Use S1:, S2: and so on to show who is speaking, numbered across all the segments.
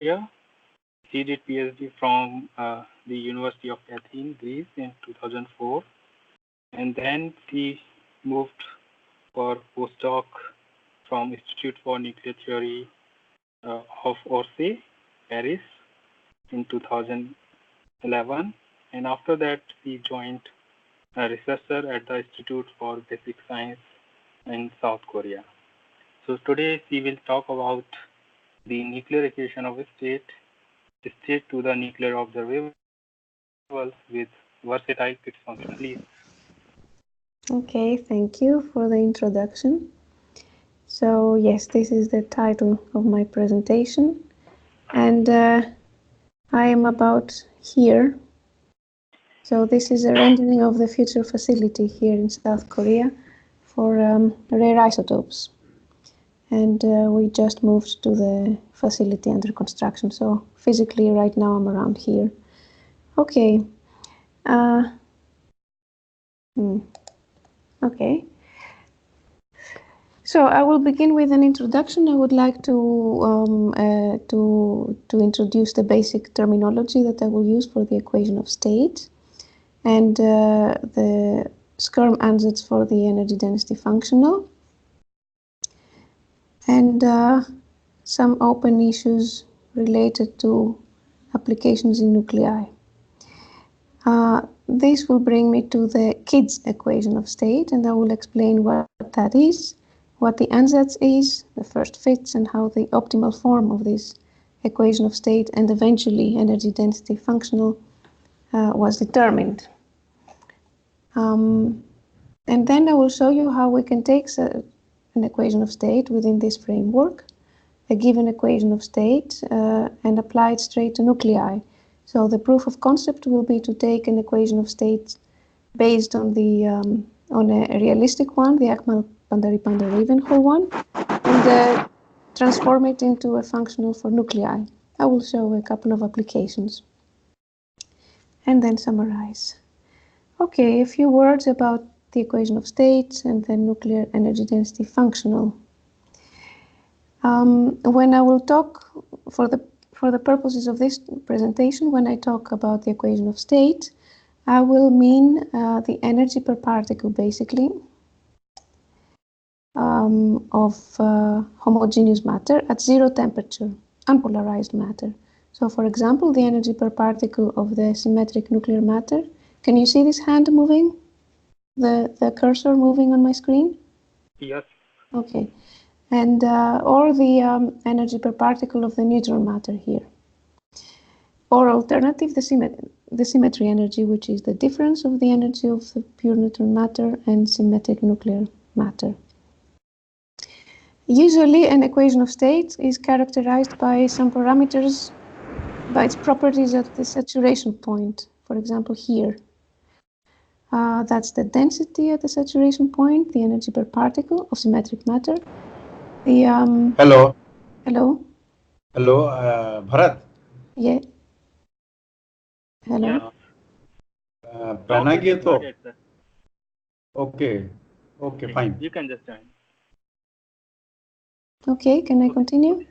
S1: She did PhD from the University of Athens, Greece in 2004, and then she moved for postdoc from Institute for Nuclear Theory of Orsay, Paris in 2011, and after that she joined a researcher at the Institute for Basic Science in South Korea. So today she will talk about the nuclear equation of a state to the nuclear observable with versatile fixed function. Please.
S2: Okay, thank you for the introduction. So yes, this is the title of my presentation, and I am about here. So this is a rendering of the future facility here in South Korea for rare isotopes. And we just moved to the facility under construction. So physically right now I'm around here. Okay. Okay. So I will begin with an introduction. I would like to introduce the basic terminology that I will use for the equation of state, and the Skyrme ansatz for the energy density functional, and some open issues related to applications in nuclei. This will bring me to the KIDS equation of state, and I will explain what that is, what the ansatz is, the first fits, and how the optimal form of this equation of state and eventually energy density functional was determined. And then I will show you how we can take an equation of state within this framework, a given equation of state, and apply it straight to nuclei. So the proof of concept will be to take an equation of state based on the on a realistic one, the Akmal-Pandharipande-Ravenhall one, and transform it into a functional for nuclei. I will show a couple of applications and then summarize. Okay, a few words about the equation of states and the nuclear energy density functional. When I will talk for the purposes of this presentation, when I talk about the equation of state, I will mean the energy per particle, basically, of homogeneous matter at zero temperature, unpolarized matter. So, for example, the energy per particle of the symmetric nuclear matter. Can you see this hand moving? The cursor moving on my screen?
S1: Yes.
S2: Okay. And or the energy per particle of the neutron matter here. Or alternative, the symmetry energy, which is the difference of the energy of the pure neutron matter and symmetric nuclear matter. Usually, an equation of state is characterized by some parameters, by its properties at the saturation point. For example, here. That's the density at the saturation point, the energy per particle of symmetric matter. The
S3: Hello.
S2: Hello.
S3: Hello, Bharat.
S2: Yeah. Hello.
S3: Pranagi to. Okay. Okay, fine.
S1: You can just join.
S2: Okay, can I continue?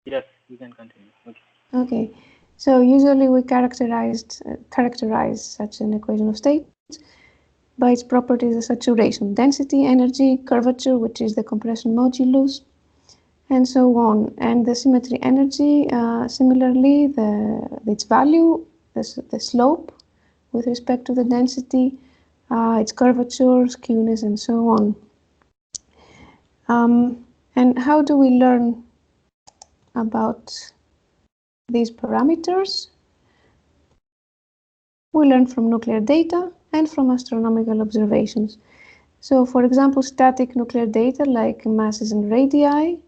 S1: Yes, you can continue. Okay.
S2: Okay. So usually we characterize such an equation of state by its properties of saturation, density, energy, curvature, which is the compression modulus, and so on. And the symmetry energy, similarly, its value, the slope with respect to the density, its curvature, skewness, and so on. And how do we learn about these parameters? We learn from nuclear data and from astronomical observations. So, for example, static nuclear data like masses and radii,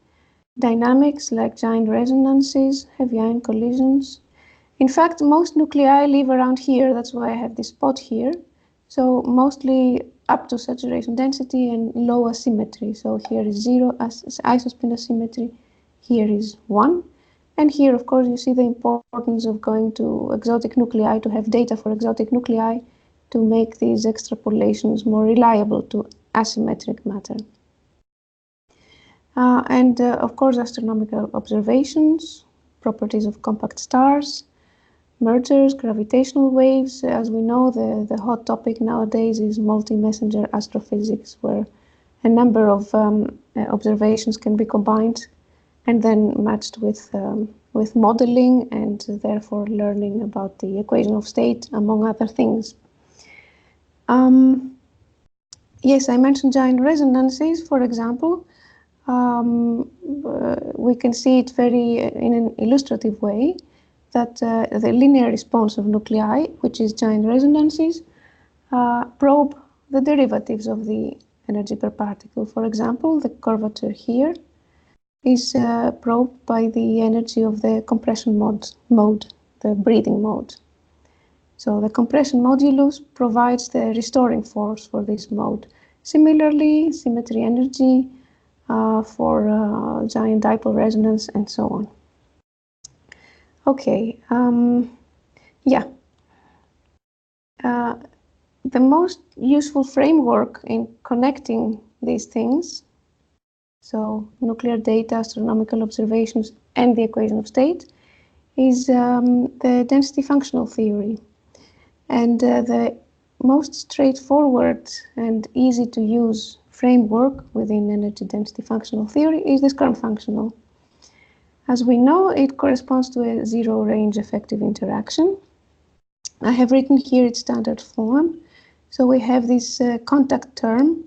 S2: dynamics like giant resonances, heavy ion collisions. In fact, most nuclei live around here. That's why I have this spot here. So mostly up to saturation density and low asymmetry. So here is 0 isospin asymmetry. Here is 1. And here, of course, you see the importance of going to exotic nuclei to have data for exotic nuclei to make these extrapolations more reliable to asymmetric matter. And of course, astronomical observations properties of compact stars, mergers, gravitational waves. As we know, the hot topic nowadays is multi-messenger astrophysics, where a number of observations can be combined and then matched with modeling and therefore learning about the equation of state, among other things. Yes, I mentioned giant resonances, for example. We can see it in an illustrative way that the linear response of nuclei, which is giant resonances, probe the derivatives of the energy per particle. For example, the curvature here is probed by the energy of the compression mode, the breathing mode. So the compression modulus provides the restoring force for this mode. Similarly, symmetry energy for giant dipole resonance and so on. Okay, yeah. The most useful framework in connecting these things, so nuclear data, astronomical observations, and the equation of state, is the density functional theory. And the most straightforward and easy to use framework within energy density functional theory is the Skyrme functional. As we know, it corresponds to a zero range effective interaction. I have written here its standard form. So we have this contact term,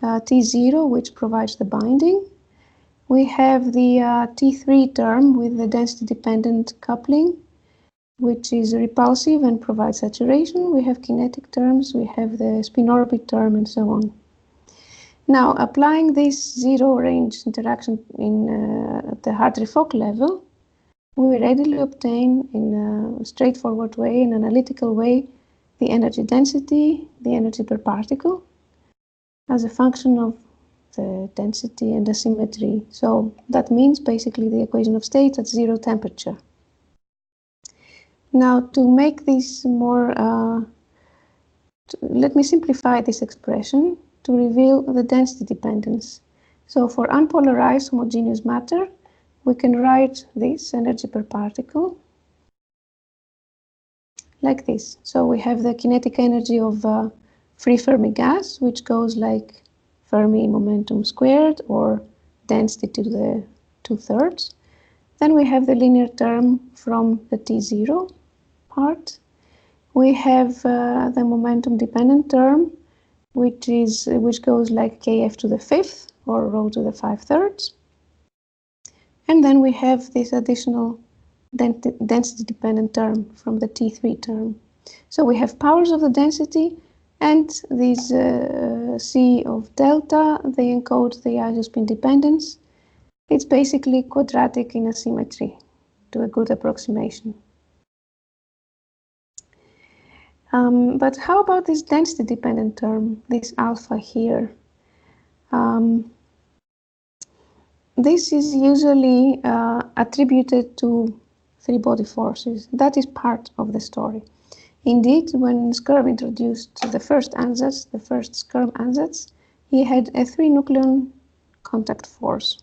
S2: T0, which provides the binding. We have the T3 term with the density-dependent coupling, which is repulsive and provides saturation. We have kinetic terms, we have the spin-orbit term, and so on. Now, applying this zero-range interaction at the Hartree-Fock level, we readily obtain in a straightforward way, an analytical way, the energy density, the energy per particle, as a function of the density and the symmetry. So that means basically the equation of state at zero temperature. Now, to make this more, let me simplify this expression to reveal the density dependence. So for unpolarized homogeneous matter, we can write this energy per particle like this. So we have the kinetic energy of free Fermi gas, which goes like Fermi momentum squared, or density to the 2/3. Then we have the linear term from the T0 part. We have the momentum dependent term, which goes like kF to the 5th, or rho to the 5/3. And then we have this additional density-dependent term from the T3 term. So we have powers of the density, and these C of delta, they encode the isospin dependence. It's basically quadratic in a symmetry, to a good approximation. But how about this density-dependent term, this alpha here? This is usually attributed to three body forces. That is part of the story. Indeed, when Skyrme introduced the first Ansatz, the first Skyrme Ansatz, he had a 3-nucleon contact force.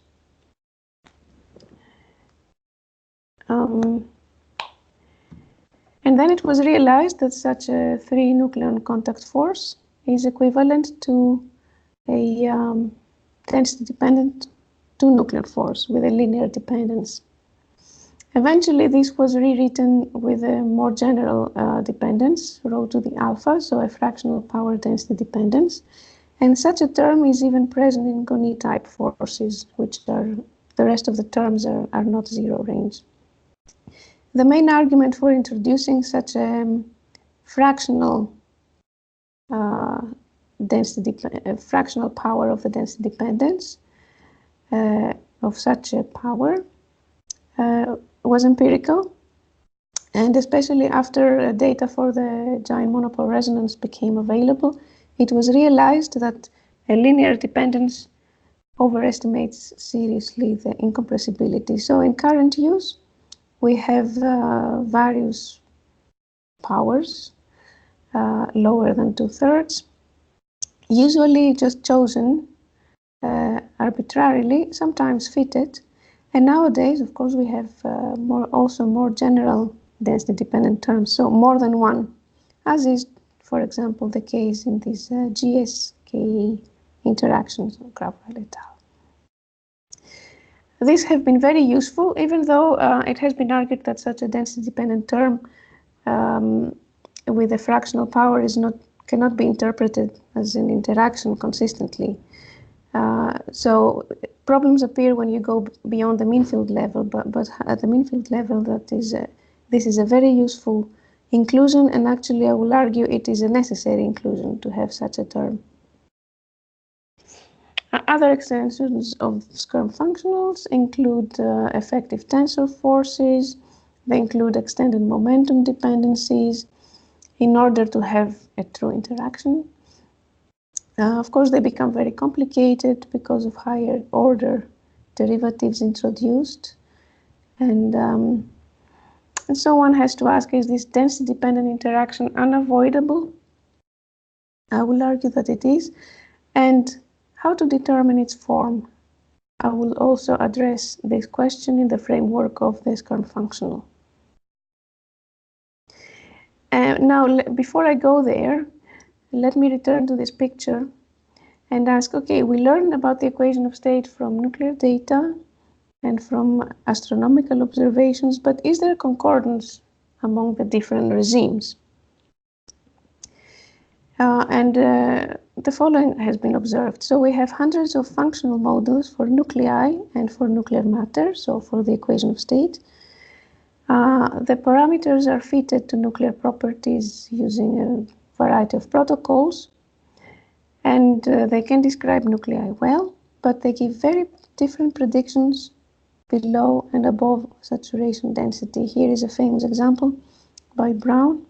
S2: And then it was realized that such a 3-nucleon contact force is equivalent to a density-dependent 2-nucleon force with a linear dependence. Eventually, this was rewritten with a more general dependence, rho to the alpha, so a fractional power density dependence. And such a term is even present in Goni-type forces, which are, the rest of the terms are not zero range. The main argument for introducing such a fractional fractional power of the density dependence of such a power was empirical, and especially after data for the giant monopole resonance became available, it was realized that a linear dependence overestimates seriously the incompressibility. So in current use, we have various powers lower than 2/3, usually just chosen arbitrarily, sometimes fitted, And nowadays, of course, we have also more general density-dependent terms, so more than one, as is, for example, the case in these GSKE interactions of Ravenhall et al. These have been very useful, even though it has been argued that such a density-dependent term with a fractional power cannot be interpreted as an interaction consistently. So problems appear when you go beyond the mean field level, but at the mean field level, this is a very useful inclusion, and actually I will argue it is a necessary inclusion to have such a term. Other extensions of Skyrme functionals include effective tensor forces. They include extended momentum dependencies in order to have a true interaction. Of course, they become very complicated because of higher order derivatives introduced. And so one has to ask, is this density-dependent interaction unavoidable? I will argue that it is. And how to determine its form? I will also address this question in the framework of the Skyrme functional. Now, before I go there, let me return to this picture and ask, okay, we learned about the equation of state from nuclear data and from astronomical observations, but is there concordance among the different regimes? The following has been observed. So we have hundreds of functional models for nuclei and for nuclear matter, so for the equation of state. The parameters are fitted to nuclear properties using a variety of protocols, and they can describe nuclei well, but they give very different predictions below and above saturation density. Here is a famous example by Brown,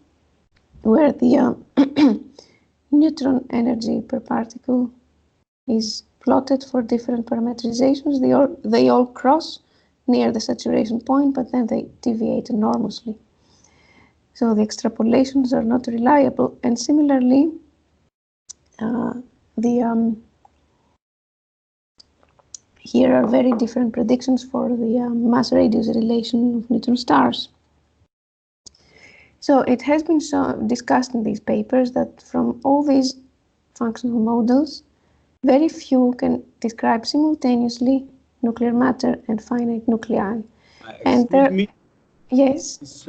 S2: where the neutron energy per particle is plotted for different parameterizations. They all cross near the saturation point, but then they deviate enormously. So the extrapolations are not reliable. And similarly, here are very different predictions for the mass-radius relation of neutron stars. So it has been discussed in these papers that from all these functional models, very few can describe simultaneously nuclear matter and finite nuclei.
S3: Excuse me.
S2: Yes.
S3: This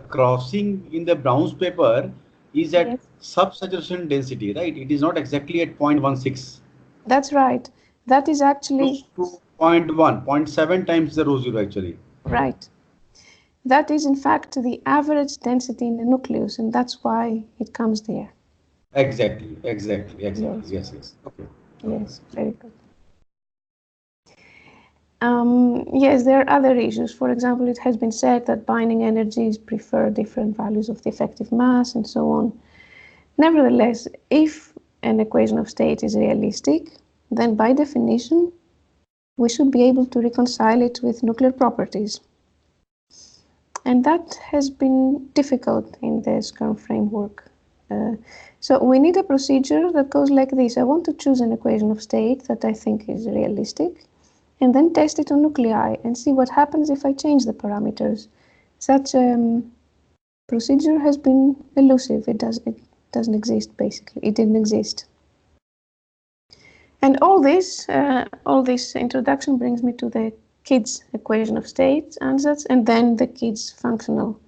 S3: crossing in the Brown's paper is at
S2: yes.
S3: sub-saturation density, right? It is not exactly at 0.16.
S2: That's right. That is actually
S3: close to 0.1, 0.7 times the rho zero actually.
S2: Right. That is in fact the average density in the nucleus, and that's why it comes there.
S3: Exactly. Yes. Yes. Okay.
S2: Yes, very good. Yes, there are other issues. For example, it has been said that binding energies prefer different values of the effective mass and so on. Nevertheless, if an equation of state is realistic, then by definition, we should be able to reconcile it with nuclear properties. And that has been difficult in the Skyrme framework. So we need a procedure that goes like this. I want to choose an equation of state that I think is realistic, and then test it on nuclei and see what happens if I change the parameters. Such a procedure has been elusive. It doesn't exist, basically. It didn't exist. And all this introduction brings me to the kids equation of states, Ansatz, and then the kids functional.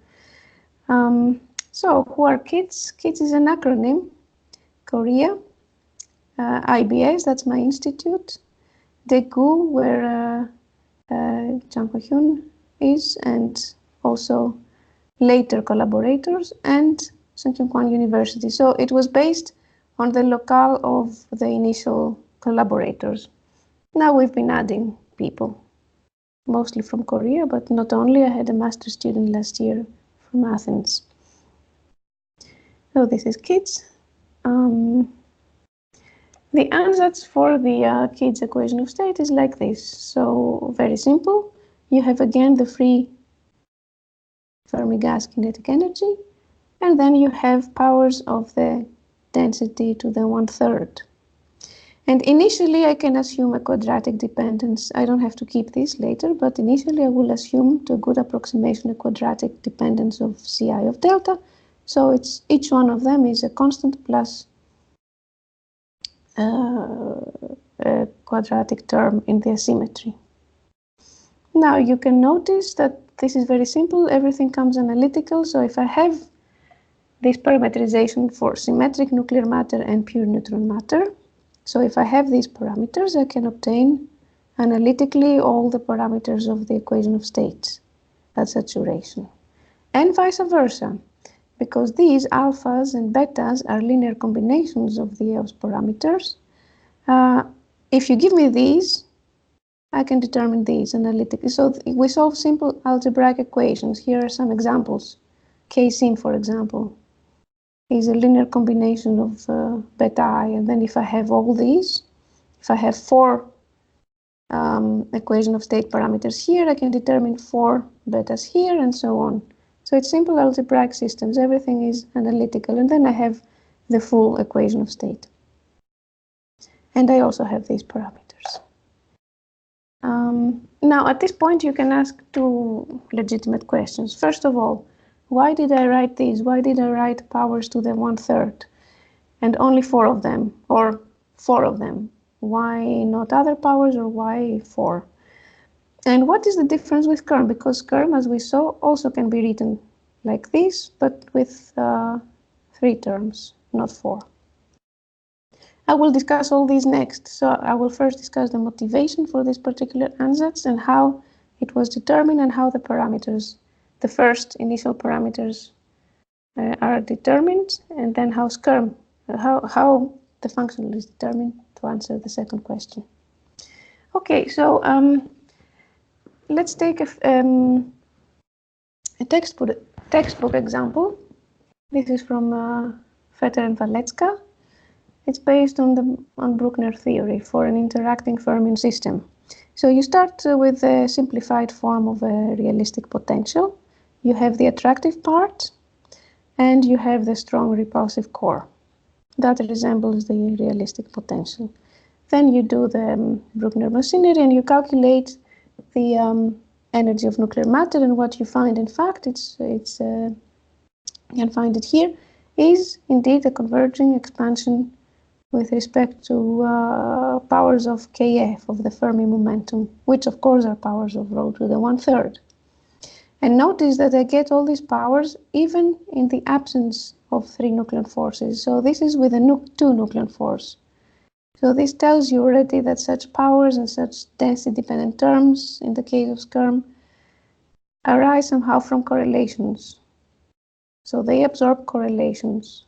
S2: So who are kids? Kids is an acronym. Korea-IBS, that's my institute. Daegu, where Jang Ho-hyun is, and also later collaborators, and Sungkyunkwan University. So it was based on the locale of the initial collaborators. Now we've been adding people, mostly from Korea, but not only. I had a master's student last year from Athens. So this is kids. The ansatz for the kids equation of state is like this. So very simple. You have again the free Fermi gas kinetic energy, and then you have powers of the density to the 1/3. And initially, I can assume a quadratic dependence. I don't have to keep this later, but initially I will assume, to a good approximation, a quadratic dependence of Ci of delta. So it's each one of them is a constant plus a quadratic term in the asymmetry. Now you can notice that this is very simple. Everything comes analytical. So if I have this parameterization for symmetric nuclear matter and pure neutron matter, so if I have these parameters, I can obtain analytically all the parameters of the equation of states at saturation. And vice versa, because these alphas and betas are linear combinations of the EOS parameters. If you give me these, I can determine these analytically. So we solve simple algebraic equations. Here are some examples. K-sim, for example, is a linear combination of beta I, and then if I have all these, if I have 4 equation of state parameters here, I can determine 4 betas here, and so on. So it's simple algebraic systems. Everything is analytical, and then I have the full equation of state. And I also have these parameters. Now, at this point, you can ask 2 legitimate questions. First of all, why did I write these? Why did I write powers to the 1/3 and only 4 of them, or 4 of them? Why not other powers, or why 4? And what is the difference with Skyrme? Because Skyrme, as we saw, also can be written like this, but with 3 terms, not 4. I will discuss all these next. So I will first discuss the motivation for this particular ansatz and how it was determined and how the parameters, the first initial parameters are determined, and then how Skyrme, how the functional is determined, to answer the second question. Okay, so let's take a textbook example. This is from Fetter and Walecka. It's based on Bruckner theory for an interacting fermion system. So you start with a simplified form of a realistic potential. You have the attractive part, and you have the strong repulsive core. That resembles the realistic potential. Then you do the Bruckner machinery, and you calculate the energy of nuclear matter, and what you find, in fact, you can find it here, is indeed a converging expansion with respect to powers of Kf, of the Fermi momentum, which of course are powers of rho to the 1/3. And notice that I get all these powers even in the absence of 3 nuclear forces. So this is with a 2 nuclear force. So this tells you already that such powers and such density-dependent terms, in the case of Skyrme, arise somehow from correlations. So they absorb correlations,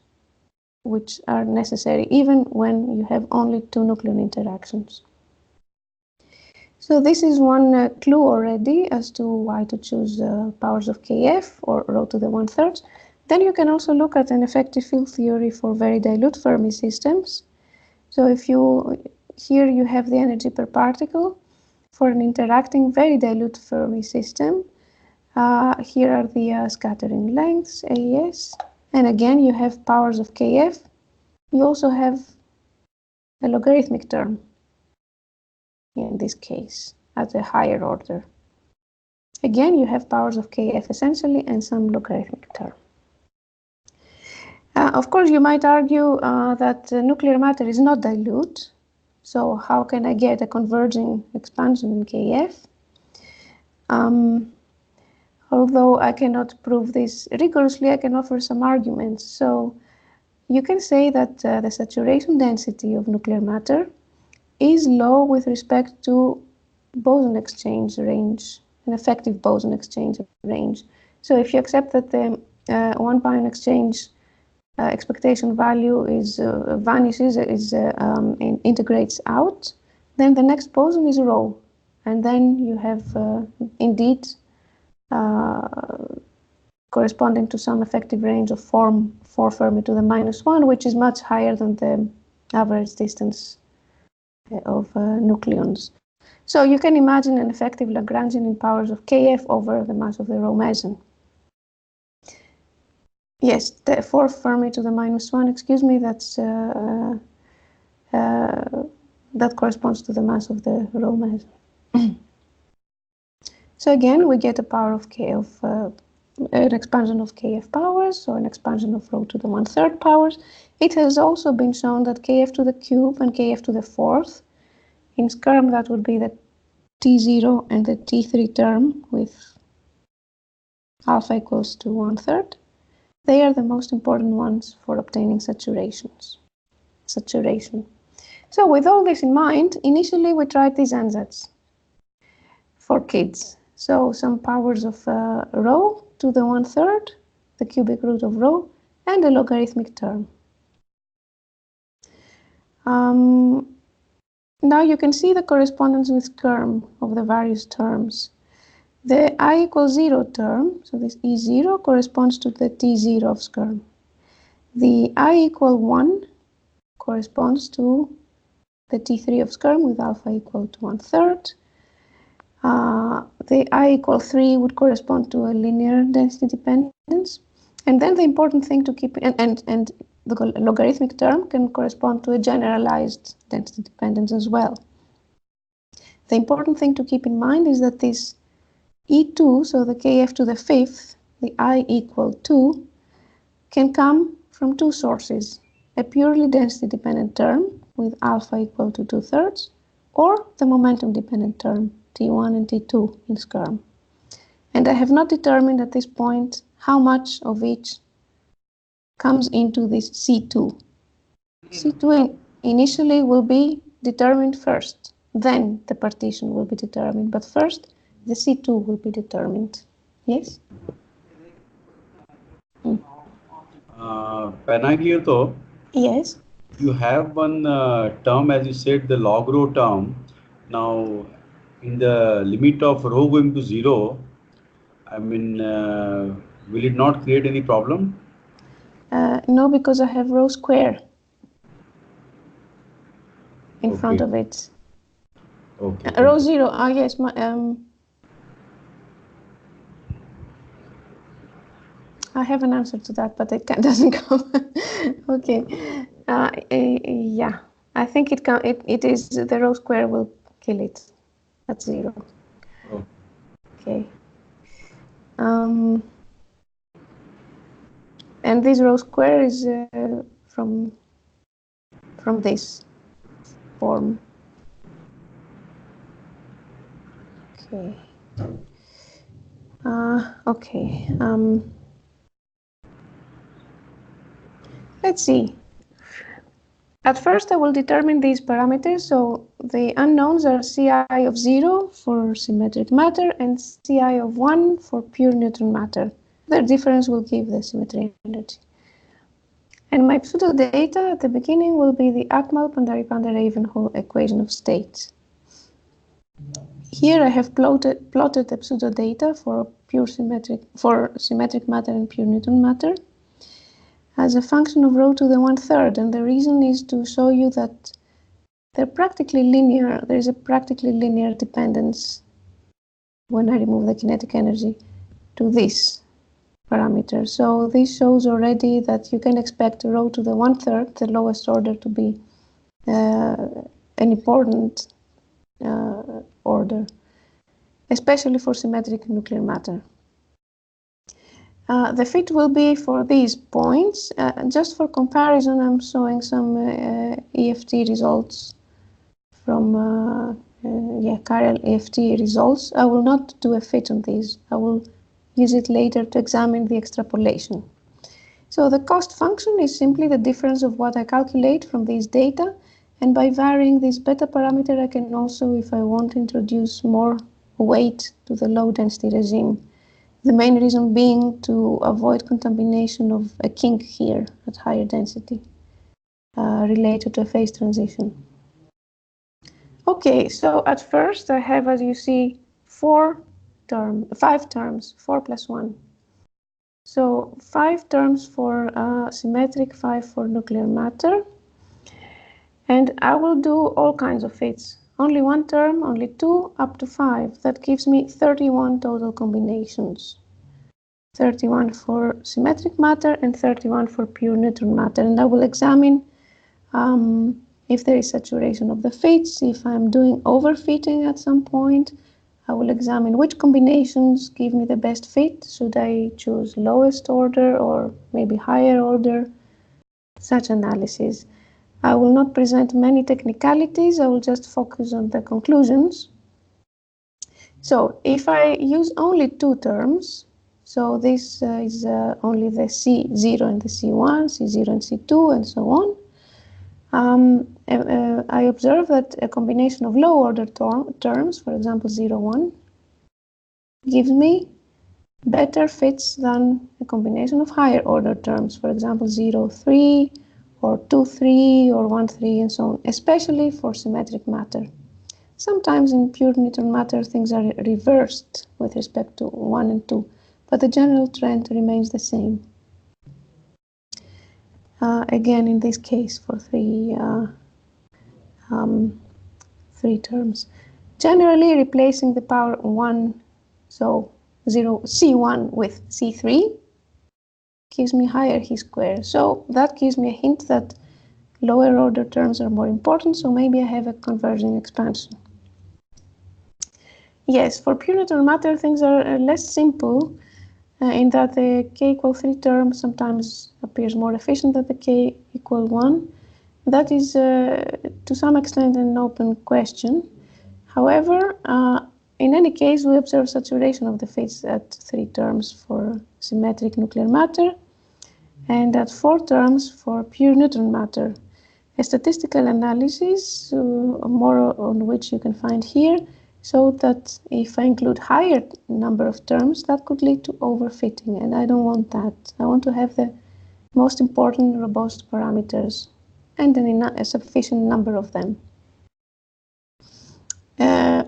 S2: which are necessary even when you have only 2 nuclear interactions. So this is one clue already as to why to choose powers of Kf, or rho to the 1/3. Then you can also look at an effective field theory for very dilute Fermi systems. So here you have the energy per particle for an interacting very dilute Fermi system. Here are the scattering lengths, AES. And again, you have powers of Kf. You also have a logarithmic term in this case at a higher order. Again, you have powers of Kf essentially and some logarithmic term. Of course, you might argue that nuclear matter is not dilute. So how can I get a converging expansion in Kf? Although I cannot prove this rigorously, I can offer some arguments. So you can say that the saturation density of nuclear matter is low with respect to boson exchange range, an effective boson exchange range. So if you accept that the 1 pion exchange expectation value is vanishes, integrates out, then the next boson is rho, and then you have indeed corresponding to some effective range of 4 Fermi to the -1, which is much higher than the average distance of nucleons. So you can imagine an effective Lagrangian in powers of Kf over the mass of the rho meson. Yes, the 4 Fermi to the -1, excuse me, that's that corresponds to the mass of the raw mass. So again, we get a power of k of an expansion of kf powers, so an expansion of rho to the 1/3 powers. It has also been shown that kf to the cube and kf to the 4th, in Skyrme that would be the T0 and the T3 term with alpha equals to 1/3. They are the most important ones for obtaining saturation. So with all this in mind, initially we tried these ansatz for kids. So some powers of rho to the 1/3, the cubic root of rho, and a logarithmic term. Now you can see the correspondence with Skyrme of the various terms. The I equals 0 term, so this E0 corresponds to the T0 of Skyrme. The I equal 1 corresponds to the T3 of Skyrme with alpha equal to 1/3. The I equal 3 would correspond to a linear density dependence. And then the important thing to keep, and the logarithmic term can correspond to a generalized density dependence as well. The important thing to keep in mind is that this E2, so the kf to the 5th, the I equal 2, can come from two sources, a purely density dependent term with alpha equal to 2/3, or the momentum dependent term, T1 and T2 in Skyrme. And I have not determined at this point how much of each comes into this C2. C2 initially will be determined first, then the partition will be determined, but first the C2 will be determined. Yes?
S3: Panagioto,
S2: Yes.
S3: you have one term, as you said, the log rho term. Now, in the limit of rho going to 0, I mean, will it not create any problem?
S2: No, because I have rho square in
S3: Okay.
S2: front of it.
S3: Okay.
S2: Rho 0, yes, I have an answer to that, but it doesn't come. Okay. Yeah, I think it is the rho square will kill it at 0.
S3: Oh.
S2: Okay. And this rho square is from this form. Okay. Okay. Let's see. At first, I will determine these parameters. So the unknowns are Ci of 0 for symmetric matter and Ci of 1 for pure neutron matter. Their difference will give the symmetry energy. And my pseudo data at the beginning will be the Akmal-Pandharipande-Ravenhall equation of states. Here I have plotted the pseudo data for symmetric matter and pure neutron matter as a function of rho to the 1/3, and the reason is to show you that they're practically linear. There is a practically linear dependence when I remove the kinetic energy to this parameter. So this shows already that you can expect rho to the 1/3, the lowest order, to be an important order, especially for symmetric nuclear matter. The fit will be for these points. Just for comparison, I'm showing some EFT results from chiral EFT results. I will not do a fit on these. I will use it later to examine the extrapolation. So the cost function is simply the difference of what I calculate from these data, and by varying this beta parameter, I can also, if I want, introduce more weight to the low density regime. The main reason being to avoid contamination of a kink here at higher density related to a phase transition. Okay, so at first I have, as you see, 5 terms, 4 plus 1. So 5 terms for symmetric, 5 for nuclear matter. And I will do all kinds of fits. Only 1 term, only 2, up to 5. That gives me 31 total combinations. 31 for symmetric matter and 31 for pure neutron matter. And I will examine if there is saturation of the fits. If I'm doing overfitting at some point, I will examine which combinations give me the best fit. Should I choose lowest order or maybe higher order? Such analysis. I will not present many technicalities. I will just focus on the conclusions. So if I use only two terms, so this is only the C0 and the C1, C0 and C2, and so on. I observe that a combination of low-order terms, for example 0, 1, gives me better fits than a combination of higher-order terms, for example 0, 3, or 2, 3, or 1, 3, and so on, especially for symmetric matter. Sometimes in pure neutron matter things are reversed with respect to 1 and 2, but the general trend remains the same. Again, in this case, for three terms. Generally, replacing the power 1, so 0, C1 with C3, gives me higher He square. So that gives me a hint that lower order terms are more important, so maybe I have a converging expansion. Yes, for pure neutron matter, things are less simple. In that the k equal 3 term sometimes appears more efficient than the k equal 1. That is to some extent an open question. However, in any case, we observe saturation of the fits at 3 terms for symmetric nuclear matter and at 4 terms for pure neutron matter. A statistical analysis, more on which you can find here, showed that if I include higher number of terms, that could lead to overfitting, and I don't want that. I want to have the most important robust parameters and a sufficient number of them.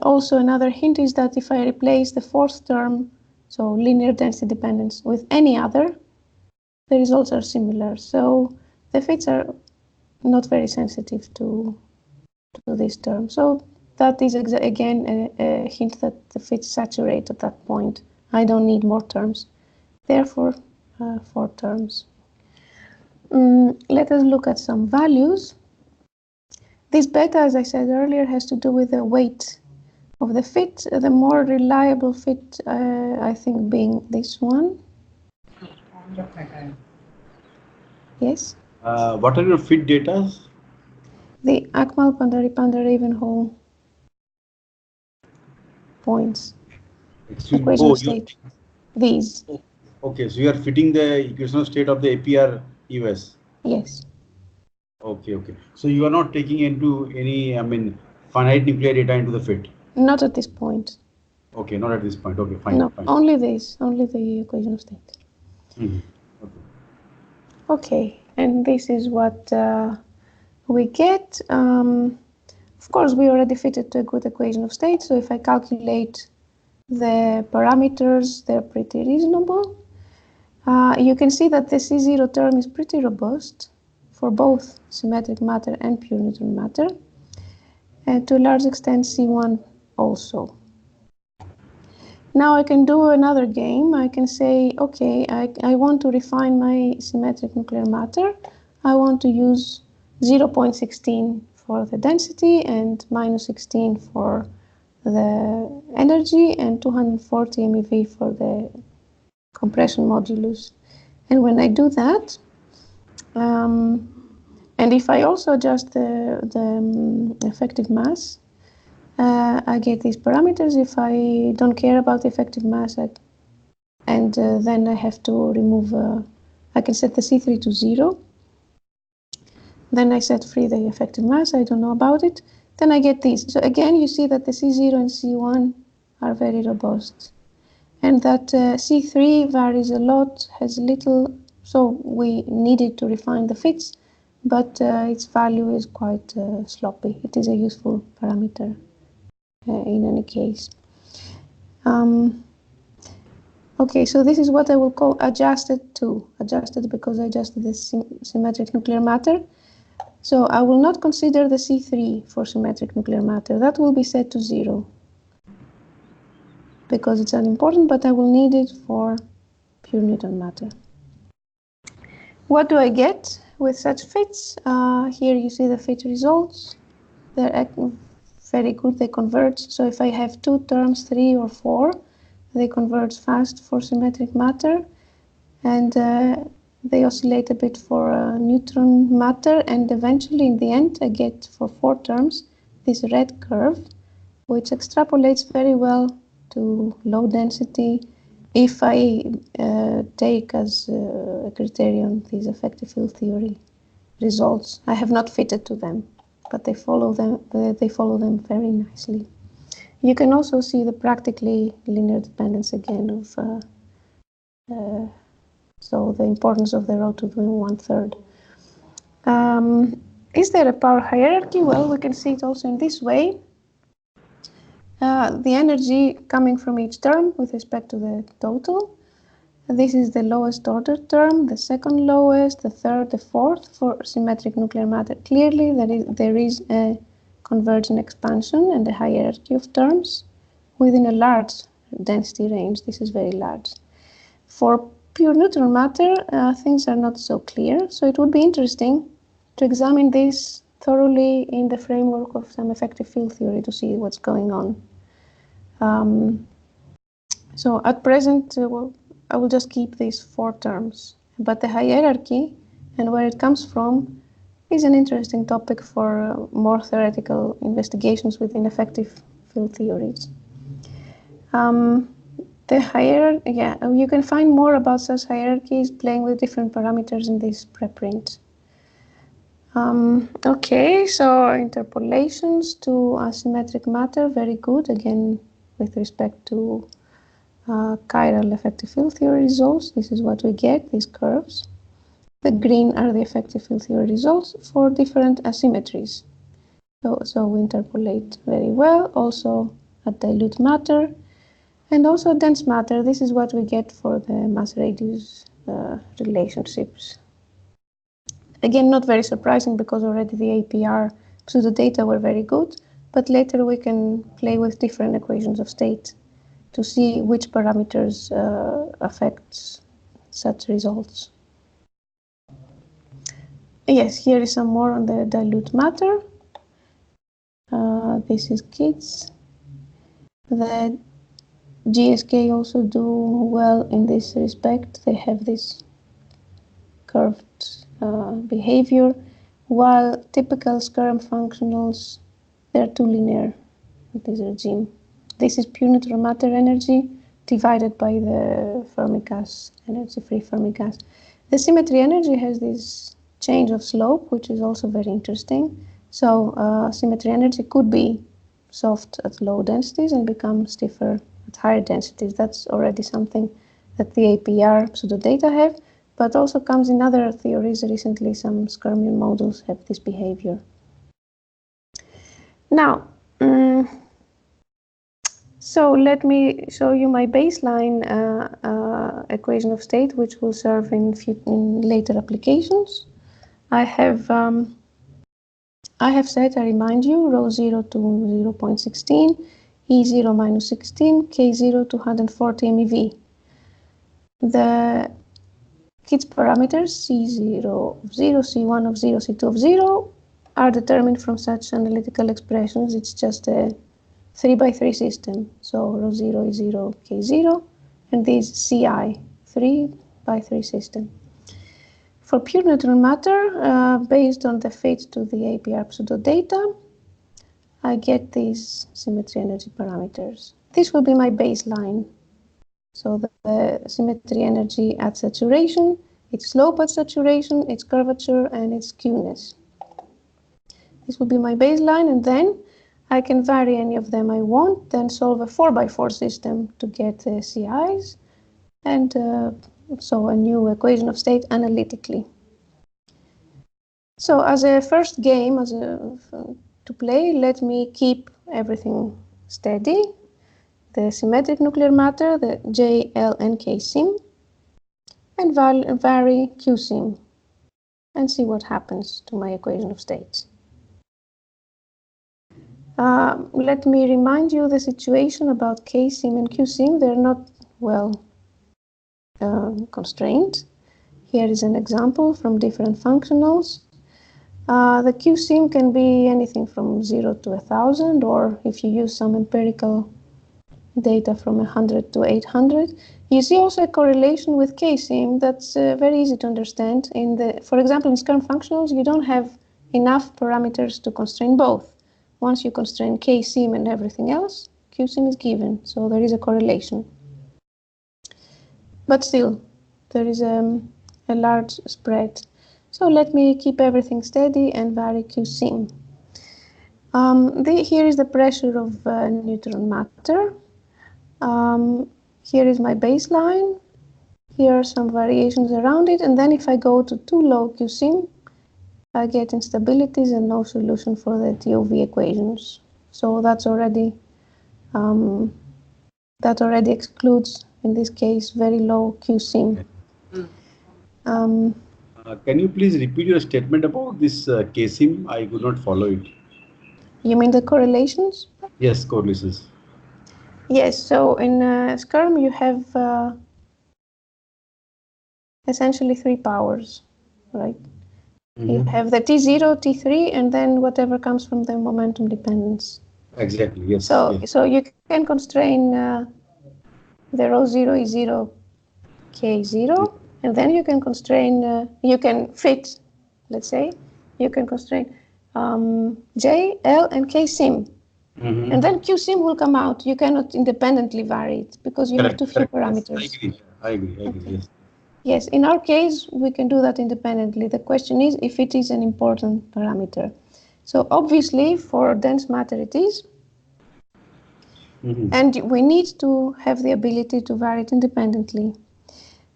S2: Also, another hint is that if I replace the 4th term, so linear density dependence, with any other, the results are similar. So the fits are not very sensitive to this term. So that is again a hint that the fits saturate at that point. I don't need more terms. Therefore, 4 terms. Let us look at some values. This beta, as I said earlier, has to do with the weight of the fit. The more reliable fit, I think, being this one. Yes?
S3: What are your fit data?
S2: The Akmal-Pandharipande-Ravenhall points. Equation of state. These.
S3: Okay, so you are fitting the equation of state of the APR US.
S2: Yes.
S3: Okay. So you are not taking into any, finite nuclear data into the fit?
S2: Not at this point.
S3: Okay, not at this point. Okay, fine.
S2: No,
S3: fine.
S2: only this, only the equation of state. Okay, and this is what we get. Of course, we already fitted to a good equation of state, so if I calculate the parameters, they're pretty reasonable. You can see that the C0 term is pretty robust for both symmetric matter and pure neutron matter, and to a large extent C1 also. Now I can do another game. I can say, okay, I want to refine my symmetric nuclear matter. I want to use 0.16 for the density and minus 16 for the energy and 240 MeV for the compression modulus. And when I do that, and if I also adjust the effective mass, I get these parameters. If I don't care about the effective mass, then I have to remove, I can set the C3 to 0. Then I set free the effective mass, I don't know about it. Then I get these. So again, you see that the C0 and C1 are very robust. And that C3 varies a lot, has little, so we needed to refine the fits, but its value is quite sloppy. It is a useful parameter in any case. Okay, so this is what I will call adjusted to. Adjusted because I adjusted the symmetric nuclear matter. So I will not consider the C3 for symmetric nuclear matter. That will be set to 0 because it's unimportant, but I will need it for pure neutron matter. What do I get? with such fits. Here you see the fit results. They're very good, they converge. So if I have 2 terms, 3 or 4, they converge fast for symmetric matter, and they oscillate a bit for neutron matter, and eventually in the end I get for 4 terms this red curve, which extrapolates very well to low density if I take as a criterion these effective field theory results. I have not fitted to them, but they follow them very nicely. You can also see the practically linear dependence again of so the importance of the rho to doing 1/3. Is there a power hierarchy? Well, we can see it also in this way. The energy coming from each term with respect to the total. This is the lowest order term, the second lowest, the third, the fourth for symmetric nuclear matter. Clearly, there is a convergent expansion and a hierarchy of terms within a large density range. This is very large. For pure neutron matter, things are not so clear, so it would be interesting to examine this thoroughly in the framework of some effective field theory to see what's going on. So at present, I will just keep these 4 terms, but the hierarchy and where it comes from is an interesting topic for more theoretical investigations within effective field theories. The hierarchy, you can find more about such hierarchies playing with different parameters in this preprint. Okay, so interpolations to asymmetric matter, very good, again with respect to chiral effective field theory results. This is what we get, these curves. The green are the effective field theory results for different asymmetries. So we interpolate very well, also at dilute matter, and also dense matter. This is what we get for the mass radius relationships. Again, not very surprising because already the APR pseudo data were very good, but later we can play with different equations of state to see which parameters affect such results. Yes, here is some more on the dilute matter. This is KIDS. The GSK also do well in this respect. They have this curved behavior, while typical Skyrme functionals, they're too linear with this regime. This is pure neutron matter energy divided by the Fermi gas energy, free Fermi gas. The symmetry energy has this change of slope, which is also very interesting. So symmetry energy could be soft at low densities and become stiffer at higher densities. That's already something that the APR pseudo data have, but also comes in other theories. Recently, some Skyrmian models have this behavior. Now, so let me show you my baseline equation of state, which will serve in later applications. I have set, I remind you, rho 0 to 0.16, E0 minus 16, K0 to 140 MeV. The KIDS parameters C0 of 0, C1 of 0, C2 of 0 are determined from such analytical expressions. It's just a 3x3 system. So rho 0 is 0, K0, and this CI, 3x3 system. For pure neutron matter, based on the fit to the APR pseudo data, I get these symmetry energy parameters. This will be my baseline. So the symmetry energy at saturation, its slope at saturation, its curvature, and its skewness. This will be my baseline, and then I can vary any of them I want, then solve a 4x4 system to get the CIs, and so a new equation of state analytically. So as a first game, to play, let me keep everything steady. The symmetric nuclear matter, the J, L, and K sim, and vary Q sim, and see what happens to my equation of states. Let me remind you the situation about K sim and Q sim. They're not well constrained. Here is an example from different functionals. The Q-sim can be anything from 0 to 1,000, or if you use some empirical data from 100 to 800. You see also a correlation with K-sim that's very easy to understand. For example, in Skyrme functionals, you don't have enough parameters to constrain both. Once you constrain K-sim and everything else, Q-sim is given, so there is a correlation. But still, there is a large spread. So let me keep everything steady and vary Q-sim. Here is the pressure of neutron matter. Here is my baseline. Here are some variations around it, and then if I go to too low Q-sim, I get instabilities and no solution for the TOV equations. So that's already that already excludes, in this case, very low Q-sim.
S3: Can you please repeat your statement about this K-sim? I could not follow it.
S2: You mean the correlations?
S3: Yes, correlations.
S2: Yes, so in Skyrme you have essentially 3 powers, right? You have the T0, T3, and then whatever comes from the momentum dependence.
S3: Exactly, yes.
S2: So you can constrain the rho 0 is 0, K0, and then you can constrain, you can fit, let's say, you can constrain J, L, and K sim. And then Q sim will come out. You cannot independently vary it because you have too few parameters.
S3: Yes, I agree, yes.
S2: Yes, in our case, we can do that independently. The question is if it is an important parameter. So obviously, for dense matter it is. And we need to have the ability to vary it independently.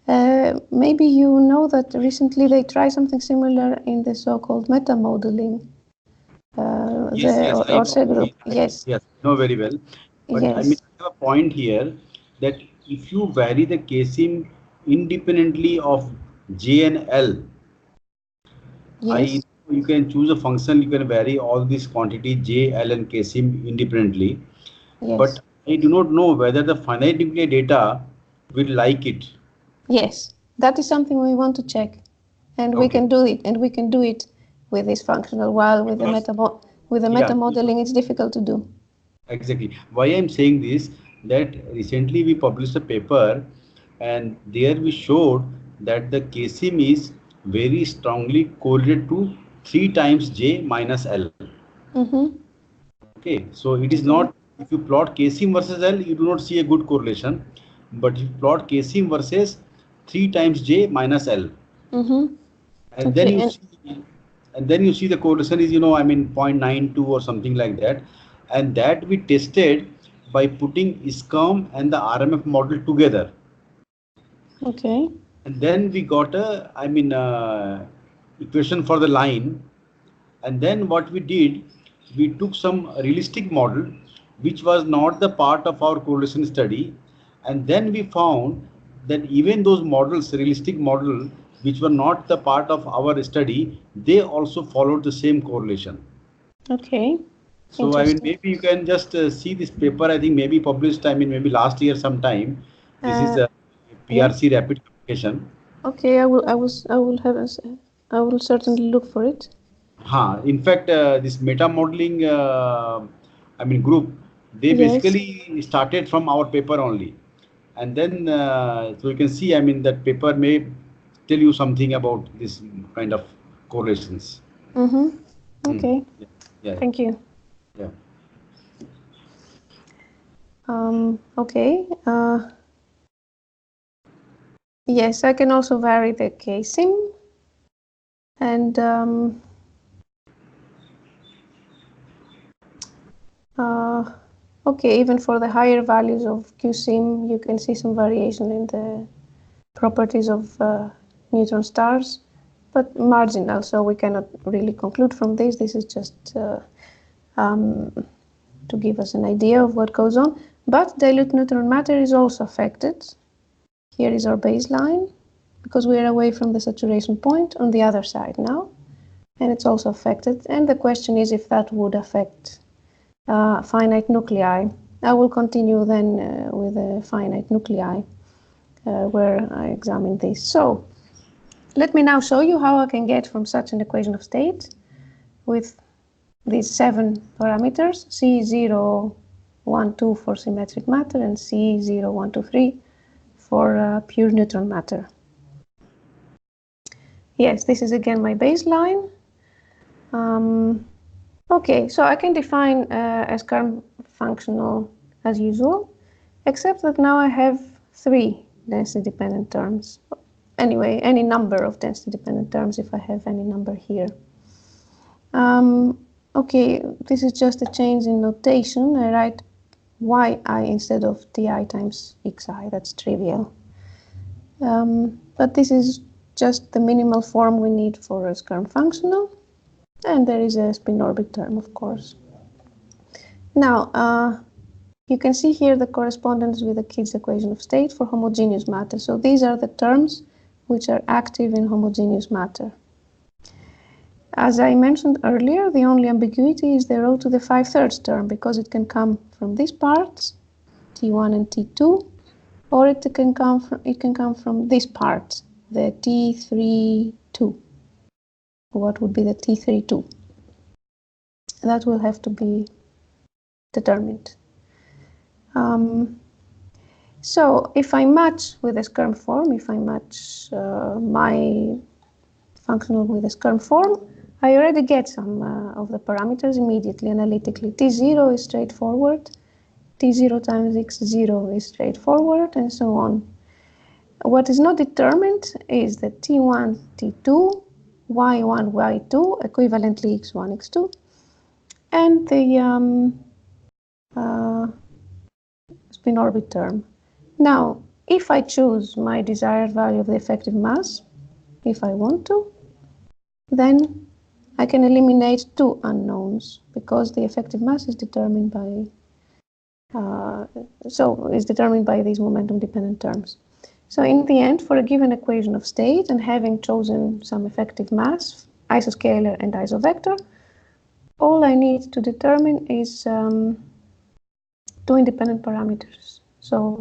S2: Maybe you know that recently they tried something similar in the so-called meta-modeling.
S3: Yes, I know very well. But
S2: yes.
S3: I mean, I have a point here that if you vary the K-sim independently of J and L,
S2: yes.
S3: you can choose a function, you can vary all these quantity J, L, and K-sim independently.
S2: Yes.
S3: But I do not know whether the finite nuclei data will like it.
S2: Yes, that is something we want to check, and we can do it. And we can do it with this functional. While with the meta modeling, it's difficult to do.
S3: Exactly. Why I'm saying this, that recently we published a paper, and there we showed that the K-sim is very strongly correlated to 3 times J minus L. Okay, so it is not, if you plot K-sim versus L, you do not see a good correlation. But if you plot K-sim versus 3 times J minus L, and then you see the correlation is, 0.92 or something like that. And that we tested by putting Skyrme and the RMF model together.
S2: Okay.
S3: And then we got a, equation for the line. And then what we did, we took some realistic model, which was not the part of our correlation study. And then we found that even those models, realistic model, which were not the part of our study, they also followed the same correlation.
S2: Okay.
S3: So I mean, maybe you can just see this paper. I think maybe published. Maybe last year sometime. This is a PRC rapid communication.
S2: Okay, I will certainly look for it.
S3: In fact, this meta modeling, group, they basically started from our paper only, and then so you can see. That paper may tell you something about this kind of correlations.
S2: Okay.
S3: Yeah.
S2: Thank you.
S3: Yeah.
S2: Okay. Yes, I can also vary the K-sim, and okay, even for the higher values of Q-sim, you can see some variation in the properties of neutron stars, but marginal, so we cannot really conclude from this. This is just to give us an idea of what goes on. But dilute neutron matter is also affected. Here is our baseline, because we are away from the saturation point on the other side now, and it's also affected. And the question is if that would affect finite nuclei. I will continue then with the finite nuclei, where I examine this. So let me now show you how I can get from such an equation of state with these 7 parameters, C0, 1, 2 for symmetric matter and C0, 1, 2, 3 for pure neutron matter. Yes, this is again my baseline. Okay, so I can define a Skyrme functional as usual, except that now I have 3 density-dependent terms. Anyway, any number of density-dependent terms if I have any number here. Okay, this is just a change in notation. I write yi instead of ti times xi. That's trivial. But this is just the minimal form we need for a Skyrme functional. And there is a spin orbit term, of course. Now, you can see here the correspondence with the Kidd's equation of state for homogeneous matter. So these are the terms which are active in homogeneous matter. As I mentioned earlier, the only ambiguity is the rho to the 5/3 term, because it can come from these parts, T1 and T2, or it can come from this part, the T32. What would be the T32? That will have to be determined. So if I match with a Skyrme form, if I match my functional with a Skyrme form, I already get some of the parameters immediately analytically. T0 is straightforward, T0 times x0 is straightforward, and so on. What is not determined is the T1, T2, y1, y2, equivalently x1, x2, and the spin orbit term. Now, if I choose my desired value of the effective mass, if I want to, then I can eliminate 2 unknowns, because the effective mass is determined by these momentum-dependent terms. So in the end, for a given equation of state and having chosen some effective mass, isoscalar and isovector, all I need to determine is 2 independent parameters. So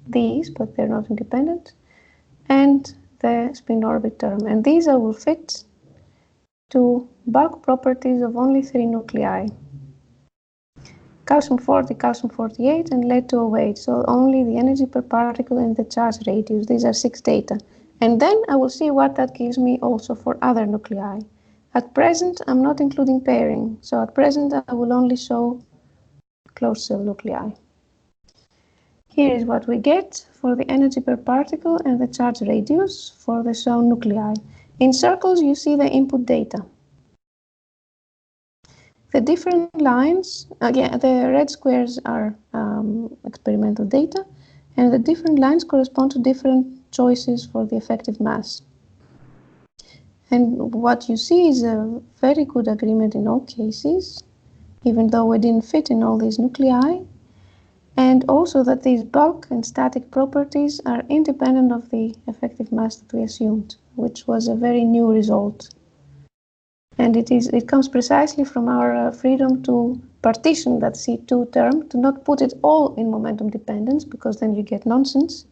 S2: these, but they're not independent, and the spin orbit term. And these I will fit to bulk properties of only 3 nuclei. Calcium 40, calcium 48, and lead-208. So only the energy per particle and the charge radius. These are 6 data. And then I will see what that gives me also for other nuclei. At present, I'm not including pairing. So at present, I will only show closed cell nuclei. Here is what we get for the energy per particle and the charge radius for the shown nuclei. In circles, you see the input data. The different lines, again, the red squares are experimental data, and the different lines correspond to different choices for the effective mass. And what you see is a very good agreement in all cases, even though we didn't fit in all these nuclei, and also that these bulk and static properties are independent of the effective mass that we assumed, which was a very new result. And it comes precisely from our freedom to partition that C2 term, to not put it all in momentum dependence, because then you get nonsense,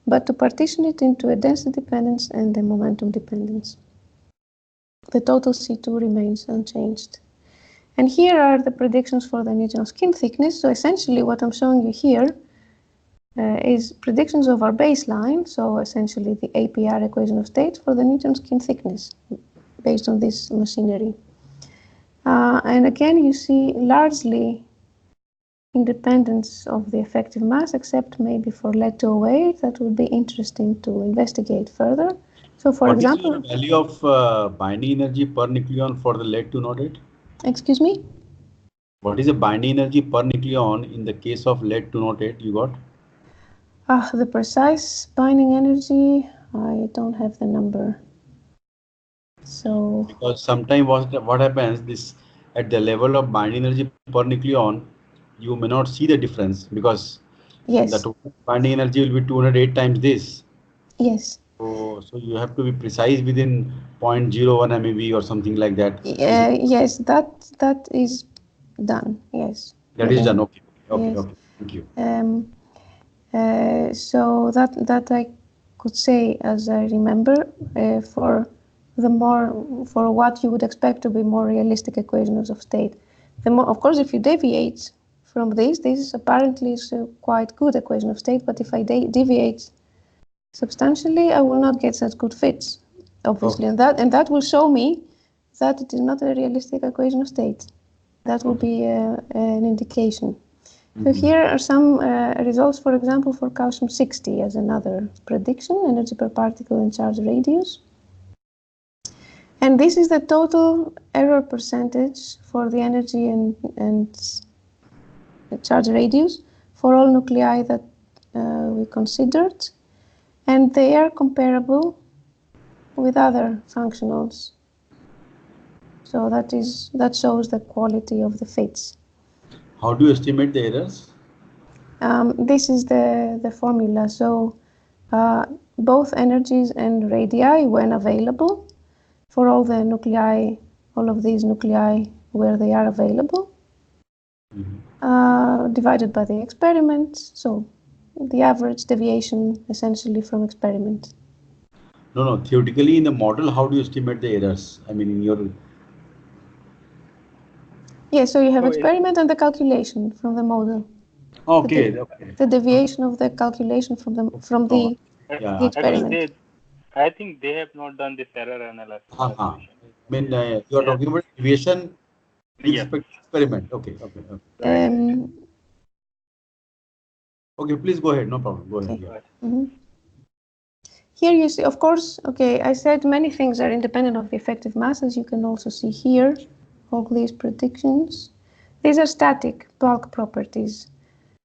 S2: but to partition it into a density dependence and a momentum dependence. The total C2 remains unchanged. And here are the predictions for the Newton skin thickness. So essentially what I'm showing you here is predictions of our baseline, so essentially the APR equation of state for the Newton skin thickness, based on this machinery. And again, you see largely independence of the effective mass, except maybe for lead-208. That would be interesting to investigate further. So for example,
S3: what is the value of binding energy per nucleon for the lead-208?
S2: Excuse me?
S3: What is the binding energy per nucleon in the case of lead-208 you got?
S2: The precise binding energy, I don't have the number. So
S3: because sometimes what happens, this at the level of binding energy per nucleon, you may not see the difference, because
S2: yes,
S3: the total binding energy will be 208 times this.
S2: Yes.
S3: So you have to be precise within 0.01 MeV or something like that.
S2: Yes, that is done. Yes.
S3: That is done. Okay.
S2: Yes.
S3: Okay. Thank you.
S2: So that I could say, as I remember, for what you would expect to be more realistic equations of state. Of course, if you deviate from this is apparently a quite good equation of state, but if I deviate substantially, I will not get such good fits, obviously, and that will show me that it is not a realistic equation of state. That will be an indication. So here are some results, for example, for Kohn-Sham 60 as another prediction, energy per particle and charge radius. And this is the total error percentage for the energy and the charge radius for all nuclei that we considered. And they are comparable with other functionals. So that shows the quality of the fits.
S3: How do you estimate the errors?
S2: This is the formula. So both energies and radii, when available, for all the nuclei, all of these nuclei where they are available, divided by the experiment. So the average deviation essentially from experiment.
S3: No, theoretically in the model, how do you estimate the errors? I mean, in your...
S2: Yeah, so you have experiment and the calculation from the model.
S3: Okay,
S2: the deviation of the calculation from the experiment.
S1: I think they have not done this error analysis.
S3: I mean, you are talking about deviation with respect to experiment. Okay. Okay, please go ahead. No problem. Go ahead. Yeah.
S2: Here you see, of course, I said many things are independent of the effective mass, as you can also see here, all these predictions. These are static bulk properties.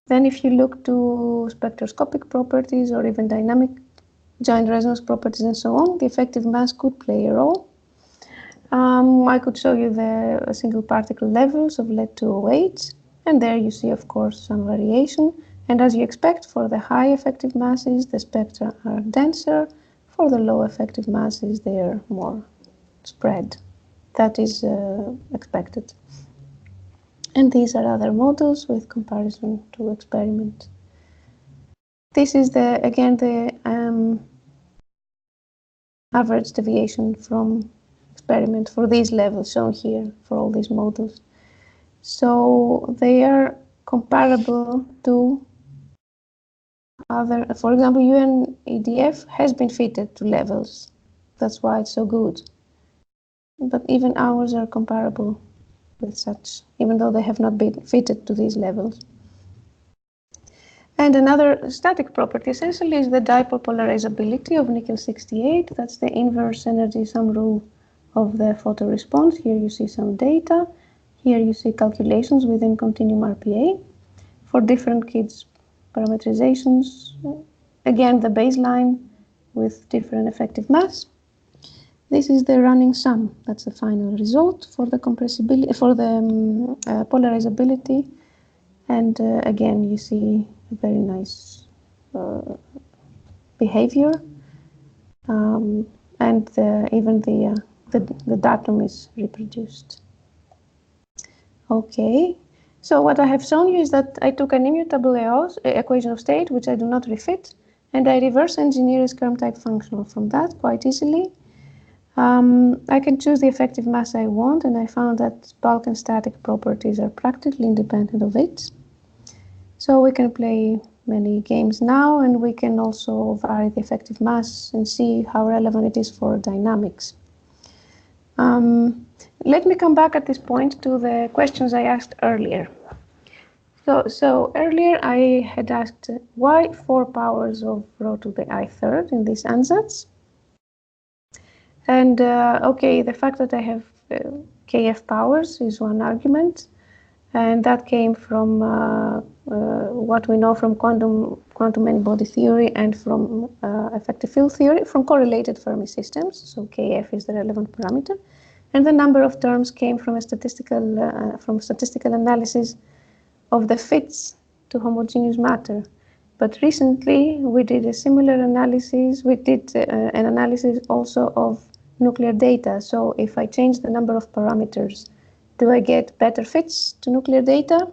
S2: Then if you look to spectroscopic properties or even dynamic giant resonance properties and so on, the effective mass could play a role. I could show you the single particle levels of lead 208, and there you see, of course, some variation. And as you expect, for the high effective masses, the spectra are denser. For the low effective masses, they are more spread. That is expected. And these are other models with comparison to experiment. This is again the average deviation from experiment for these levels shown here for all these models. So they are comparable to other, for example, UNEDF has been fitted to levels. That's why it's so good. But even ours are comparable with such, even though they have not been fitted to these levels. And another static property essentially is the dipole polarizability of nickel-68. That's the inverse energy sum rule of the photoresponse. Here you see some data. Here you see calculations within continuum RPA for different kids' parameterizations. Again, the baseline with different effective mass. This is the running sum. That's the final result for the compressibility, for the polarizability. And again, you see a very nice behavior. And even the datum is reproduced. Okay. So what I have shown you is that I took an immutable equation of state, which I do not refit, and I reverse engineer a Skyrme type functional from that quite easily. I can choose the effective mass I want, and I found that bulk and static properties are practically independent of it. So we can play many games now, and we can also vary the effective mass and see how relevant it is for dynamics. Let me come back at this point to the questions I asked earlier. So earlier I had asked why 4 powers of rho to the I3rd in this ansatz. And the fact that I have kf powers is one argument, and that came from what we know from quantum many-body theory and from effective field theory, from correlated Fermi systems. So kf is the relevant parameter, and the number of terms came from a statistical analysis of the fits to homogeneous matter. But recently we did a similar analysis. We did an analysis also of nuclear data. So if I change the number of parameters, do I get better fits to nuclear data?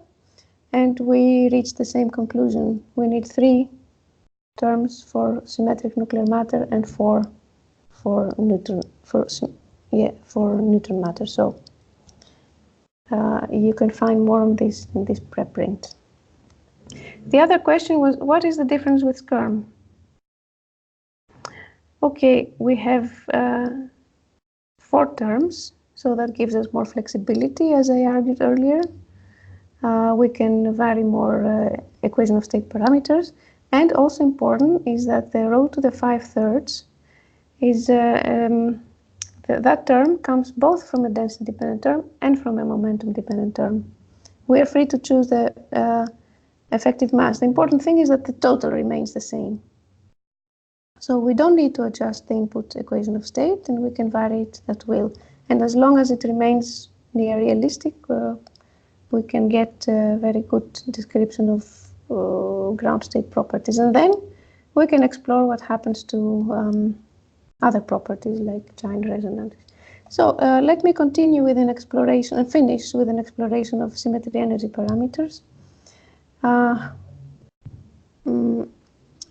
S2: And we reached the same conclusion. We need 3 terms for symmetric nuclear matter and four for neutron matter. So you can find more on this in this preprint. The other question was, what is the difference with Skyrme? Okay, we have 4 terms, so that gives us more flexibility, as I argued earlier. We can vary more equation of state parameters, and also important is that the rho to the 5/3 is that term comes both from a density dependent term and from a momentum dependent term. We are free to choose the effective mass. The important thing is that the total remains the same. So we don't need to adjust the input equation of state, and we can vary it at will. And as long as it remains near realistic, we can get a very good description of ground state properties. And then we can explore what happens to other properties like giant resonances. So let me continue with an exploration and finish with an exploration of symmetry energy parameters.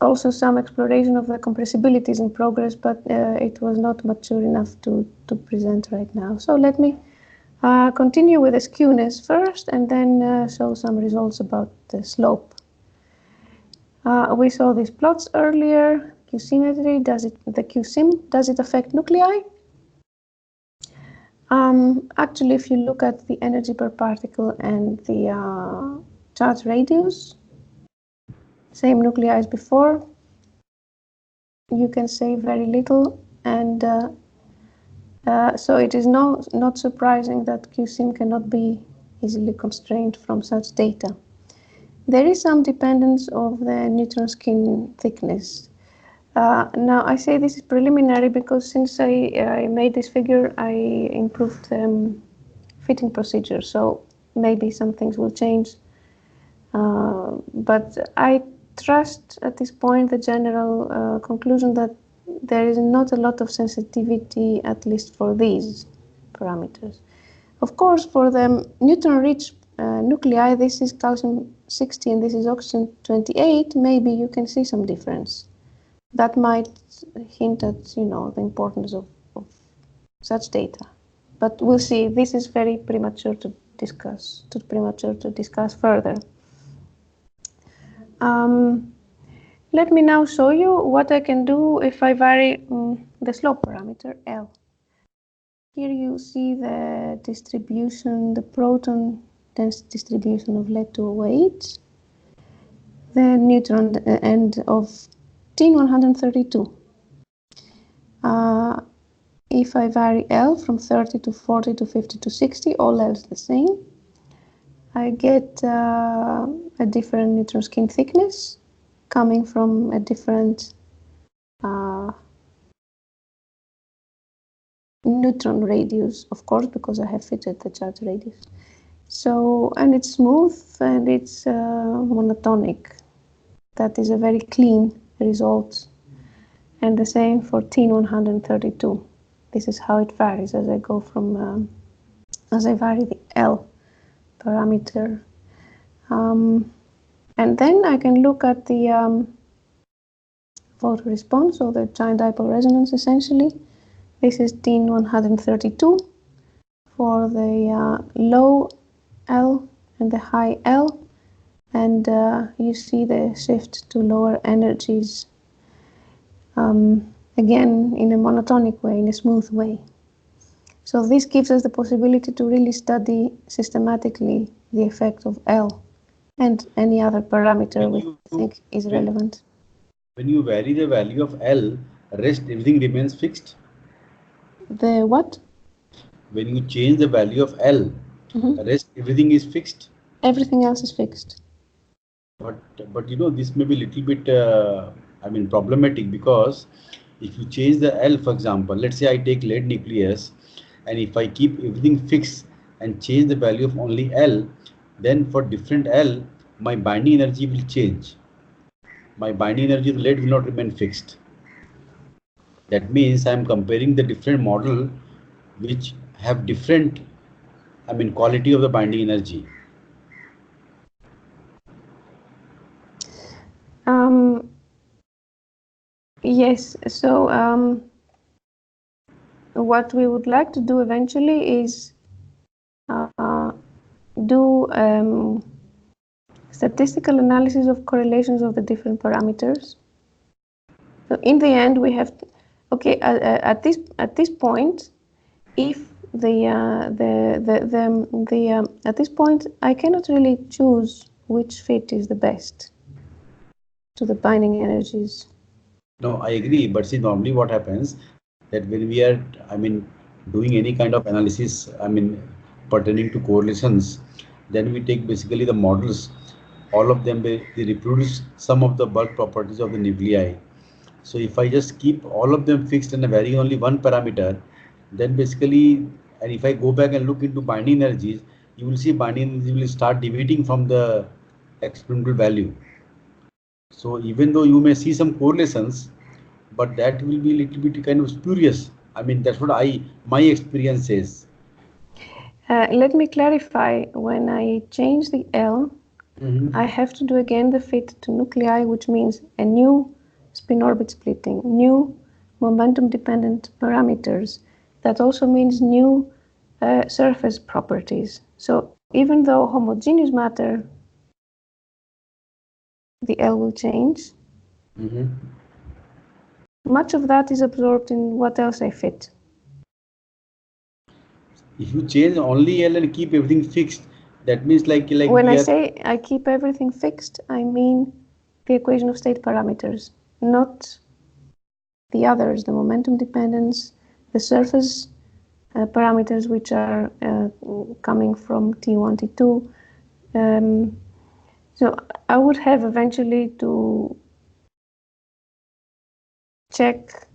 S2: Also some exploration of the compressibility is in progress, but it was not mature enough to present right now. So let me continue with the skewness first, and then show some results about the slope. We saw these plots earlier. Q-symmetry, the Q-sim, does it affect nuclei? Actually, if you look at the energy per particle and the charge radius, same nuclei as before, you can say very little, and so it is not surprising that Q-sim cannot be easily constrained from such data. There is some dependence of the neutron skin thickness. Now I say this is preliminary because since I made this figure, I improved fitting procedure, so maybe some things will change. But I trust at this point the general conclusion that there is not a lot of sensitivity, at least for these parameters. Of course, for the neutron-rich nuclei, this is calcium 60 and this is oxygen 28, maybe you can see some difference. That might hint at, you know, the importance of such data. But we'll see. This is very premature to discuss, further. Let me now show you what I can do if I vary the slope parameter, L. Here you see the distribution, the proton density distribution of lead to OH, the neutron end of T132. If I vary L from 30 to 40 to 50 to 60, all else the same, I get a different neutron skin thickness coming from a different neutron radius, of course, because I have fitted the charge radius. So, and it's smooth and it's monotonic. That is a very clean result. And the same for T132. This is how it varies as I go from, as I vary the L parameter. And then I can look at the photo response, or the giant dipole resonance essentially. This is T132 for the low L and the high L. And you see the shift to lower energies. Again, in a monotonic way, in a smooth way. So this gives us the possibility to really study systematically the effect of L and any other parameter we think is relevant.
S3: When you vary the value of L, rest everything remains fixed?
S2: The what?
S3: When you change the value of L, rest everything is fixed?
S2: Everything else is fixed.
S3: But you know, this may be a little bit, problematic, because if you change the L, for example, let's say I take lead nucleus, and if I keep everything fixed and change the value of only L, then for different L, my binding energy will change. My binding energy of lead will not remain fixed. That means I am comparing the different model which have different, quality of the binding energy.
S2: Yes, so what we would like to do eventually is do statistical analysis of correlations of the different parameters. So in the end, we have to, okay, at this point, if at this point I cannot really choose which fit is the best to the binding energies.
S3: No, I agree. But see, normally what happens that when we are, doing any kind of analysis, pertaining to correlations, then we take basically the models. All of them, they reproduce some of the bulk properties of the nuclei. So if I just keep all of them fixed and vary only one parameter, then basically, and if I go back and look into binding energies, you will see binding energy will start deviating from the experimental value. So even though you may see some correlations, but that will be a little bit kind of spurious. That's what my experience says.
S2: Let me clarify. When I change the L, I have to do again the fit to nuclei, which means a new spin orbit splitting, new momentum dependent parameters. That also means new surface properties. So even though homogeneous matter, the L will change. Much of that is absorbed in what else I fit.
S3: If you change only L and keep everything fixed, that means like
S2: when I say I keep everything fixed, I mean the equation of state parameters, not the others, the momentum dependence, the surface parameters, which are coming from T1, T2. So I would have eventually to check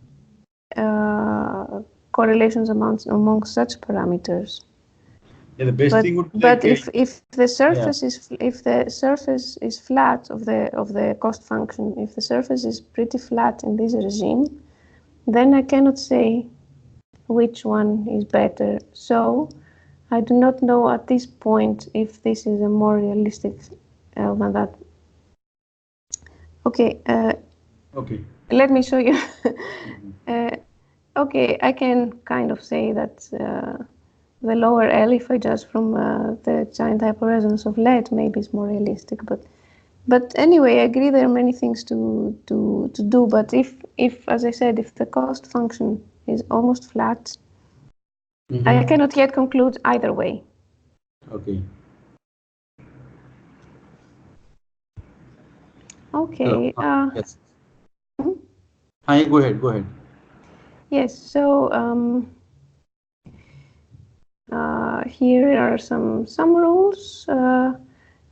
S2: correlations among such parameters.
S3: Yeah, the best thing would be
S2: but if the surface is flat of the cost function, if the surface is pretty flat in this regime, then I cannot say which one is better. So I do not know at this point if this is a more realistic than that. Okay.
S3: Okay.
S2: Let me show you. Okay, I can kind of say that the lower L, if I judge from the giant hyperresonance of lead, maybe it's more realistic. But anyway, I agree there are many things to do. But if, as I said, if the cost function is almost flat, I cannot yet conclude either way.
S3: Okay.
S2: Okay.
S3: Yes. Hi, go ahead.
S2: Yes. So here are some rules.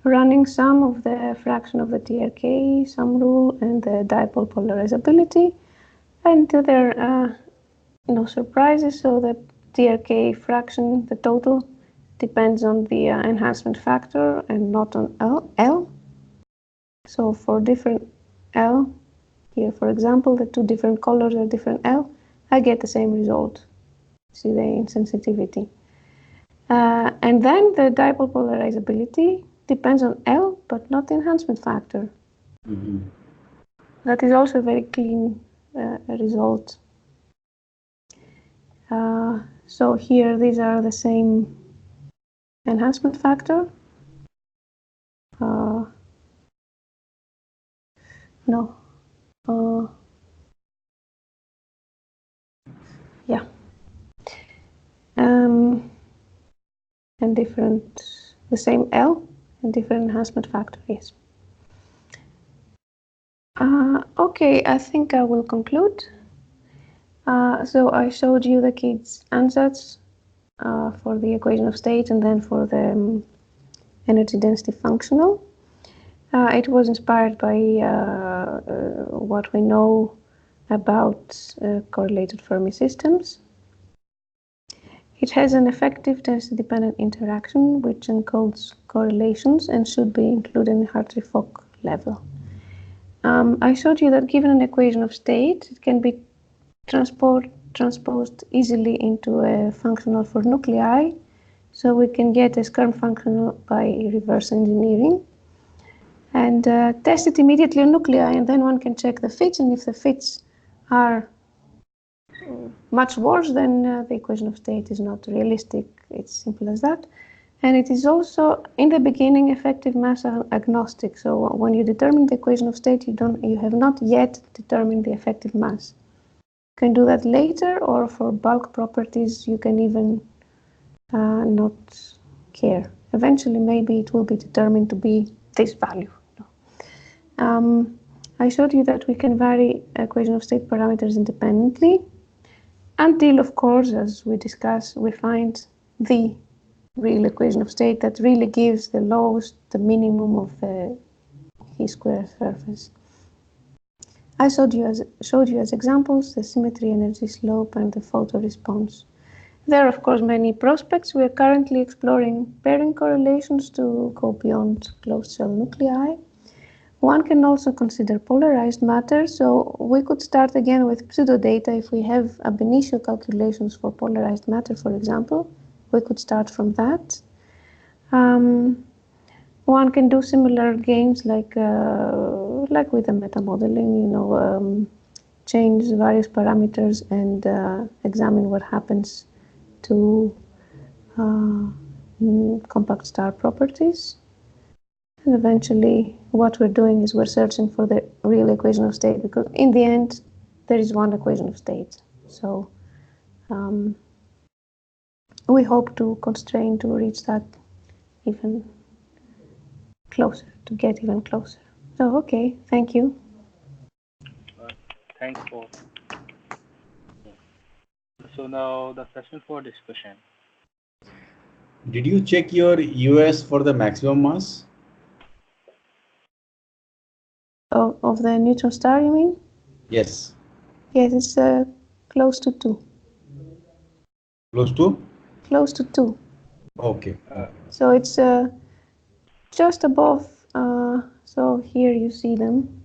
S2: Running sum of the fraction of the TRK, sum rule, and the dipole polarizability. And there are no surprises. So the TRK fraction, the total, depends on the enhancement factor and not on L. So for different L, here for example, the two different colors are different L, I get the same result. See the insensitivity. And then the dipole polarizability depends on L, but not the enhancement factor. That is also a very clean result. So here, these are the same enhancement factor. Yeah. And different, the same L and different enhancement factor, yes. Okay, I think I will conclude. So I showed you the kids' ansatz for the equation of state and then for the energy density functional. It was inspired by what we know about correlated Fermi systems. It has an effective density-dependent interaction which encodes correlations and should be included in Hartree-Fock level. I showed you that given an equation of state, it can be transposed easily into a functional for nuclei, so we can get a Skyrme functional by reverse engineering and test it immediately on nuclei, and then one can check the fits, and if the fits are much worse, then the equation of state is not realistic. It's simple as that. And it is also, in the beginning, effective mass agnostic. So when you determine the equation of state, you have not yet determined the effective mass. You can do that later, or for bulk properties, you can even not care. Eventually, maybe it will be determined to be this value. I showed you that we can vary equation of state parameters independently, until, of course, as we discuss, we find the real equation of state that really gives the lowest, the minimum of the chi-square surface. I showed you as examples the symmetry, energy slope, and the photo response. There are, of course, many prospects. We are currently exploring pairing correlations to go beyond closed shell nuclei. One can also consider polarized matter, so we could start again with pseudodata if we have ab initio calculations for polarized matter, for example. We could start from that. One can do similar games like with the meta-modeling, change various parameters and examine what happens to compact star properties. And eventually, what we're doing is we're searching for the real equation of state, because in the end, there is one equation of state. So we hope to constrain to reach that even closer, to get even closer. So, okay, thank you.
S1: Thanks for. So now the session for discussion.
S3: Did you check your US for the maximum mass?
S2: Of the neutron star, you mean?
S3: Yes.
S2: Yes, it's close to 2.
S3: Close to?
S2: Close to 2.
S3: Okay.
S2: So it's just above, so here you see them.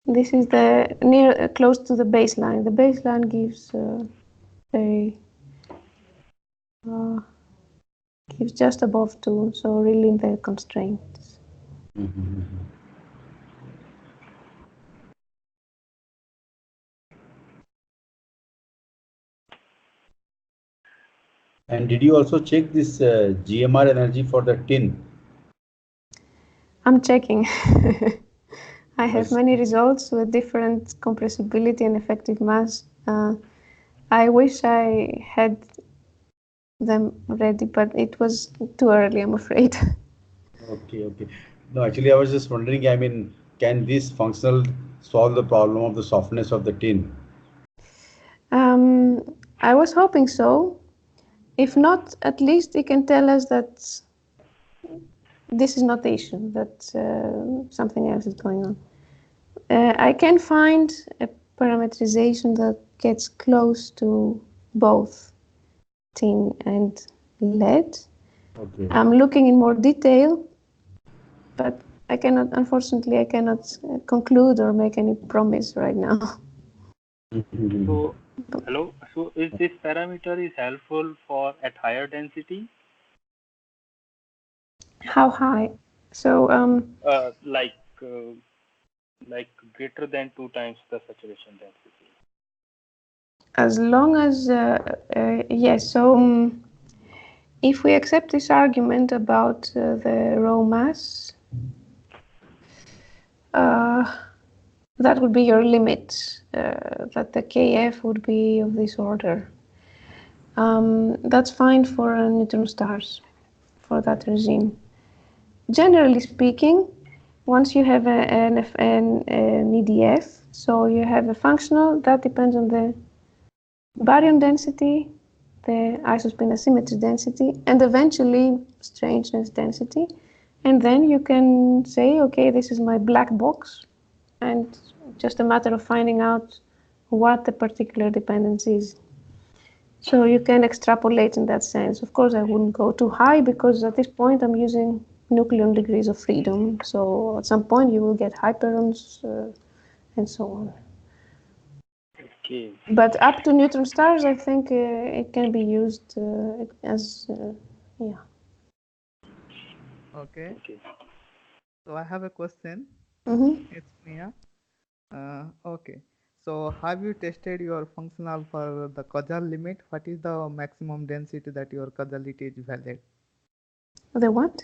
S2: This is the near, close to the baseline. The baseline gives gives just above 2, so really in the constraints.
S3: And did you also check this GMR energy for the tin?
S2: I'm checking. I have many results with different compressibility and effective mass. I wish I had them ready, but it was too early, I'm afraid.
S3: Okay. No, actually, I was just wondering, I mean, can this functional solve the problem of the softness of the tin?
S2: I was hoping so. If not, at least it can tell us that this is not the issue, that something else is going on. I can find a parameterization that gets close to both tin and lead.
S3: Okay.
S2: I'm looking in more detail, but I cannot, unfortunately, I cannot conclude or make any promise right now.
S1: So, hello. So, is this parameter is helpful for at higher density?
S2: How high? So,
S1: like greater than 2 times the saturation density.
S2: as long as yes. So, if we accept this argument about the raw mass, that would be your limit. That the Kf would be of this order. That's fine for neutron stars, for that regime. Generally speaking, once you have an EDF, so you have a functional that depends on the baryon density, the isospin asymmetry density, and eventually strangeness density. And then you can say, okay, this is my black box, and just a matter of finding out what the particular dependence is. So you can extrapolate in that sense. Of course, I wouldn't go too high, because at this point I'm using nucleon degrees of freedom. So at some point you will get hyperons and so on.
S1: Okay.
S2: But up to neutron stars, I think it can be used as, yeah.
S4: Okay. So I have a question.
S2: Mm-hmm.
S4: It's Mia. Okay. So have you tested your functional for the causal limit? What is the maximum density that your causality is valid?
S2: The what?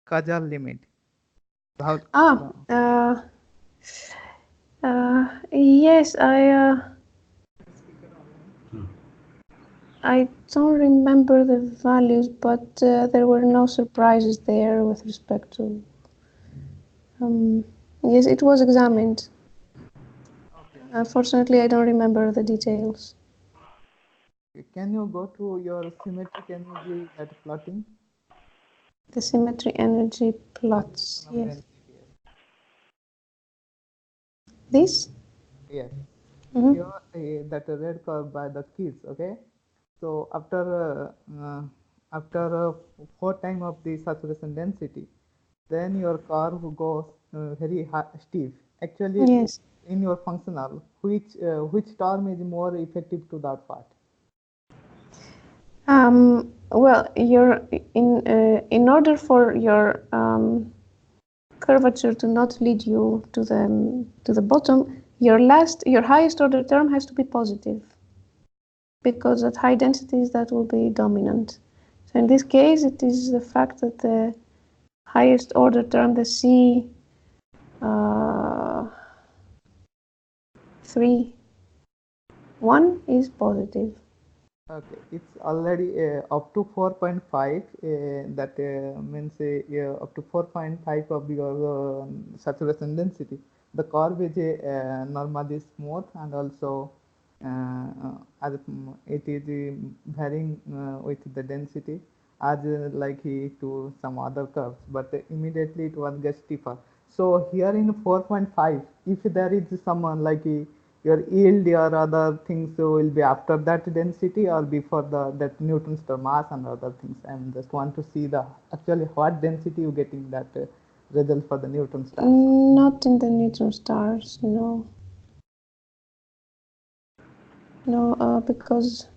S4: Causal limit. How,
S2: Yes, I don't remember the values, but there were no surprises there with respect to. Yes, it was examined.
S4: okay.
S2: Unfortunately, I don't remember the details.
S4: Can you go to your symmetric energy that plotting?
S2: The symmetry energy plots.
S4: Of
S2: Yes.
S4: density, yes.
S2: This?
S4: Yes.
S2: Mhm.
S4: Here that red curve by the kids. Okay. So after 4 time of the saturation density, then your curve goes very steep. Actually,
S2: Yes.
S4: in your functional, which term is more effective to that part?
S2: Well, in order for your curvature to not lead you to the bottom, your highest order term has to be positive, because at high densities that will be dominant. So in this case, it is the fact that the highest order term, the C 3 1, is positive.
S4: Okay, it's already up to 4.5. That means up to 4.5 of your saturation density. The curve is normally smooth, and also as it is varying with the density as like to some other curves, but immediately it will get steeper. So here in 4.5, if there is someone like your yield or other things will be after that density or before that Newton's mass and other things. I just want to see the actually what density you getting that result for the Newton stars.
S2: Not in the neutron stars, no. No, because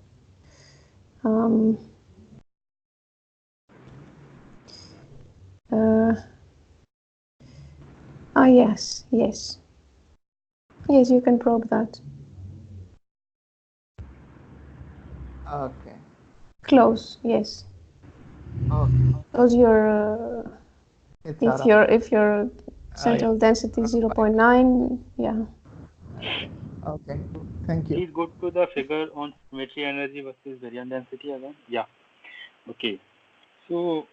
S2: yes, you can probe that.
S4: Okay.
S2: Close, yes.
S4: Okay.
S2: Because if your central density is 0.9, yeah.
S4: Okay. Thank you.
S1: Please go to the figure on symmetry energy versus baryon density again. Yeah. Okay. So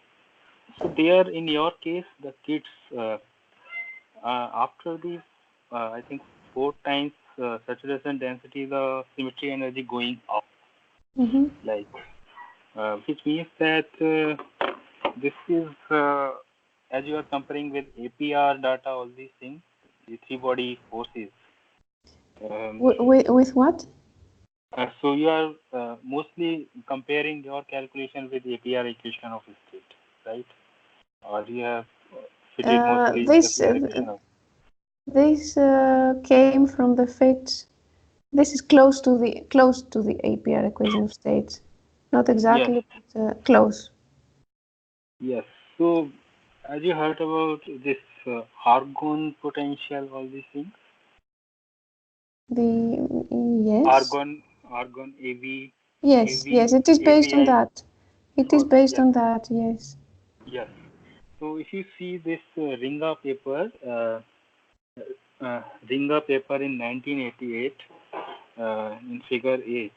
S1: there in your case, the kids after the I think 4 times saturation density, the symmetry energy going up, like which means that this is as you are comparing with APR data, all these things, the 3-body forces.
S2: With what?
S1: So you are mostly comparing your calculation with APR equation of state, right? Or you have fitted mostly APR equation of.
S2: This came from the fact. This is close to the APR equation of state, not exactly,
S1: Yes.
S2: but close.
S1: Yes. So, as you heard about this argon potential, all these things.
S2: Yes.
S1: Argon, AB.
S2: Yes,
S1: AV,
S2: it is based
S1: AVI.
S2: on that. It is based on that. Yes.
S1: Yes. So, if you see this Ringa paper, Ringa paper in 1988, in Figure 8.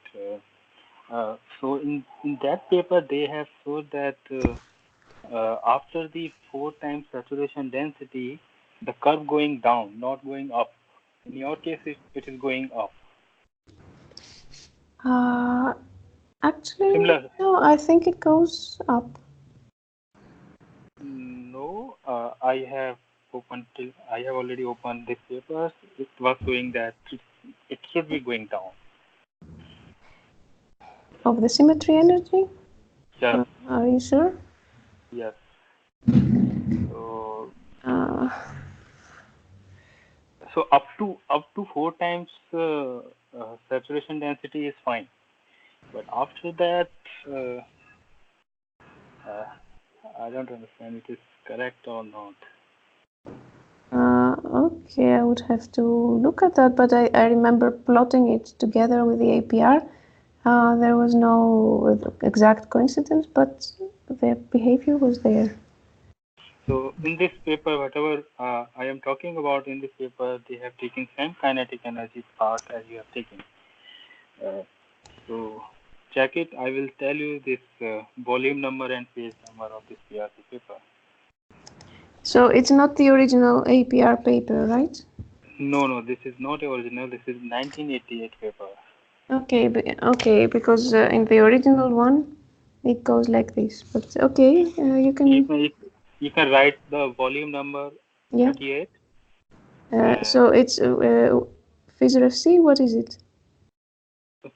S1: So, in that paper, they have showed that. After the 4 times saturation density, the curve going down, not going up. In your case, it is going up.
S2: Actually,
S1: Similar.
S2: no, I think it goes up.
S1: No, I have already opened this paper. It was showing that it should be going down.
S2: Of the symmetry energy?
S1: Yes.
S2: Are you sure?
S1: Yes. So up to 4 times saturation density is fine, but after that, I don't understand it is correct or not.
S2: Okay, I would have to look at that, but I remember plotting it together with the APR. There was no exact coincidence, but the behavior was there.
S1: So in this paper, whatever I am talking about in this paper, they have taken same kinetic energy part as you have taken. So check it. I will tell you this volume number and page number of this PRC paper.
S2: So it's not the original APR paper, right?
S1: No, this is not original. This is 1988 paper.
S2: Okay, because in the original one, it goes like this. But okay, you can.
S1: You can write the volume number 38.
S2: So it's Fissure FC. What is it?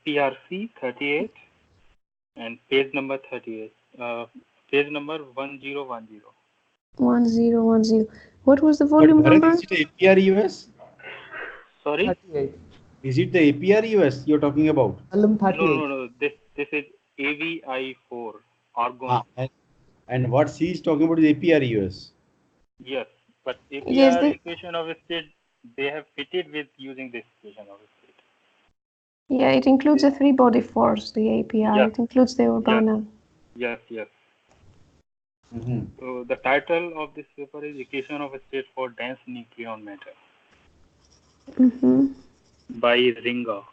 S1: PRC 38 and page number 38. Page number 1010.
S2: 1010. What was the volume number?
S3: Is it APR-US?
S1: Sorry?
S4: 38.
S3: Is it the APR-US you're talking about?
S4: Column 38.
S1: No. This is AVI4 argon.
S3: And what C is talking about is APR-US.
S1: Yes, but APR
S2: Yes,
S1: equation of state they have fitted with using this equation of state.
S2: Yeah, it includes a three-body force, the APR.
S1: Yes.
S2: It includes the Urbana.
S1: Yes.
S3: Mm-hmm.
S1: So the title of this paper is Equation of State for Dense Nucleon Matter by Ringa.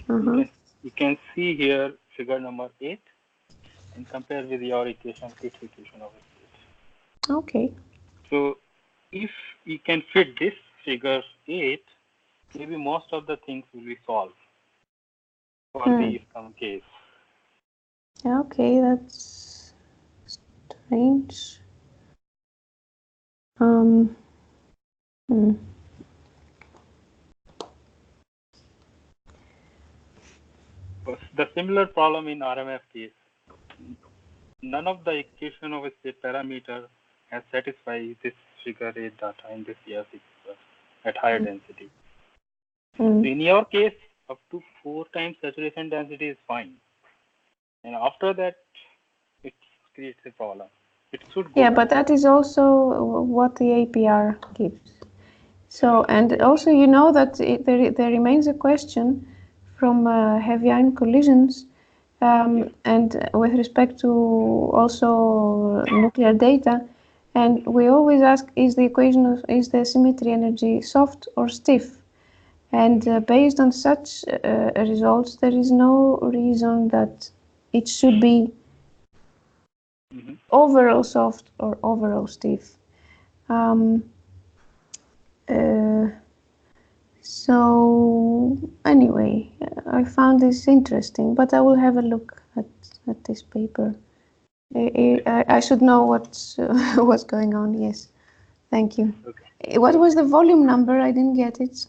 S1: You can see here figure number 8 and compare with your equation, its equation of state.
S2: Okay.
S1: So if you can fit this figure 8, maybe most of the things will be solved for the some case.
S2: Okay, that's strange.
S1: The similar problem in RMF case, none of the equation of a state parameter has satisfied this figure 8 data in this ERC at higher density. So in your case, up to 4 times saturation density is fine. And after that, it creates a problem. It should go.
S2: Yeah, but that is also what the APR gives. So, and also you know that there remains a question from heavy ion collisions and with respect to also nuclear data, and we always ask, is the symmetry energy soft or stiff? And based on such results, there is no reason that it should be overall soft or overall stiff. So anyway, I found this interesting, but I will have a look at this paper. I should know what's going on. Yes, thank you.
S1: Okay.
S2: What was the volume number? I didn't get it.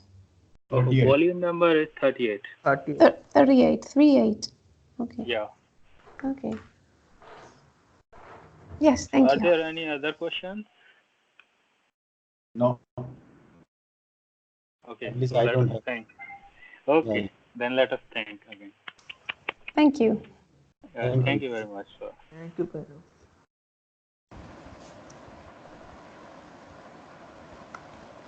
S1: Volume number is 38.
S2: 38. Okay.
S1: Yeah.
S2: Okay. Yes, thank you.
S1: Are there any other questions?
S3: No.
S1: Okay.
S3: At least
S1: so
S3: I
S1: let
S3: don't
S1: us
S3: have.
S1: thank. Okay.
S3: Yeah.
S1: Then let us thank again.
S2: Thank you.
S1: Thank you very much, sir.
S4: Thank you, Pedro.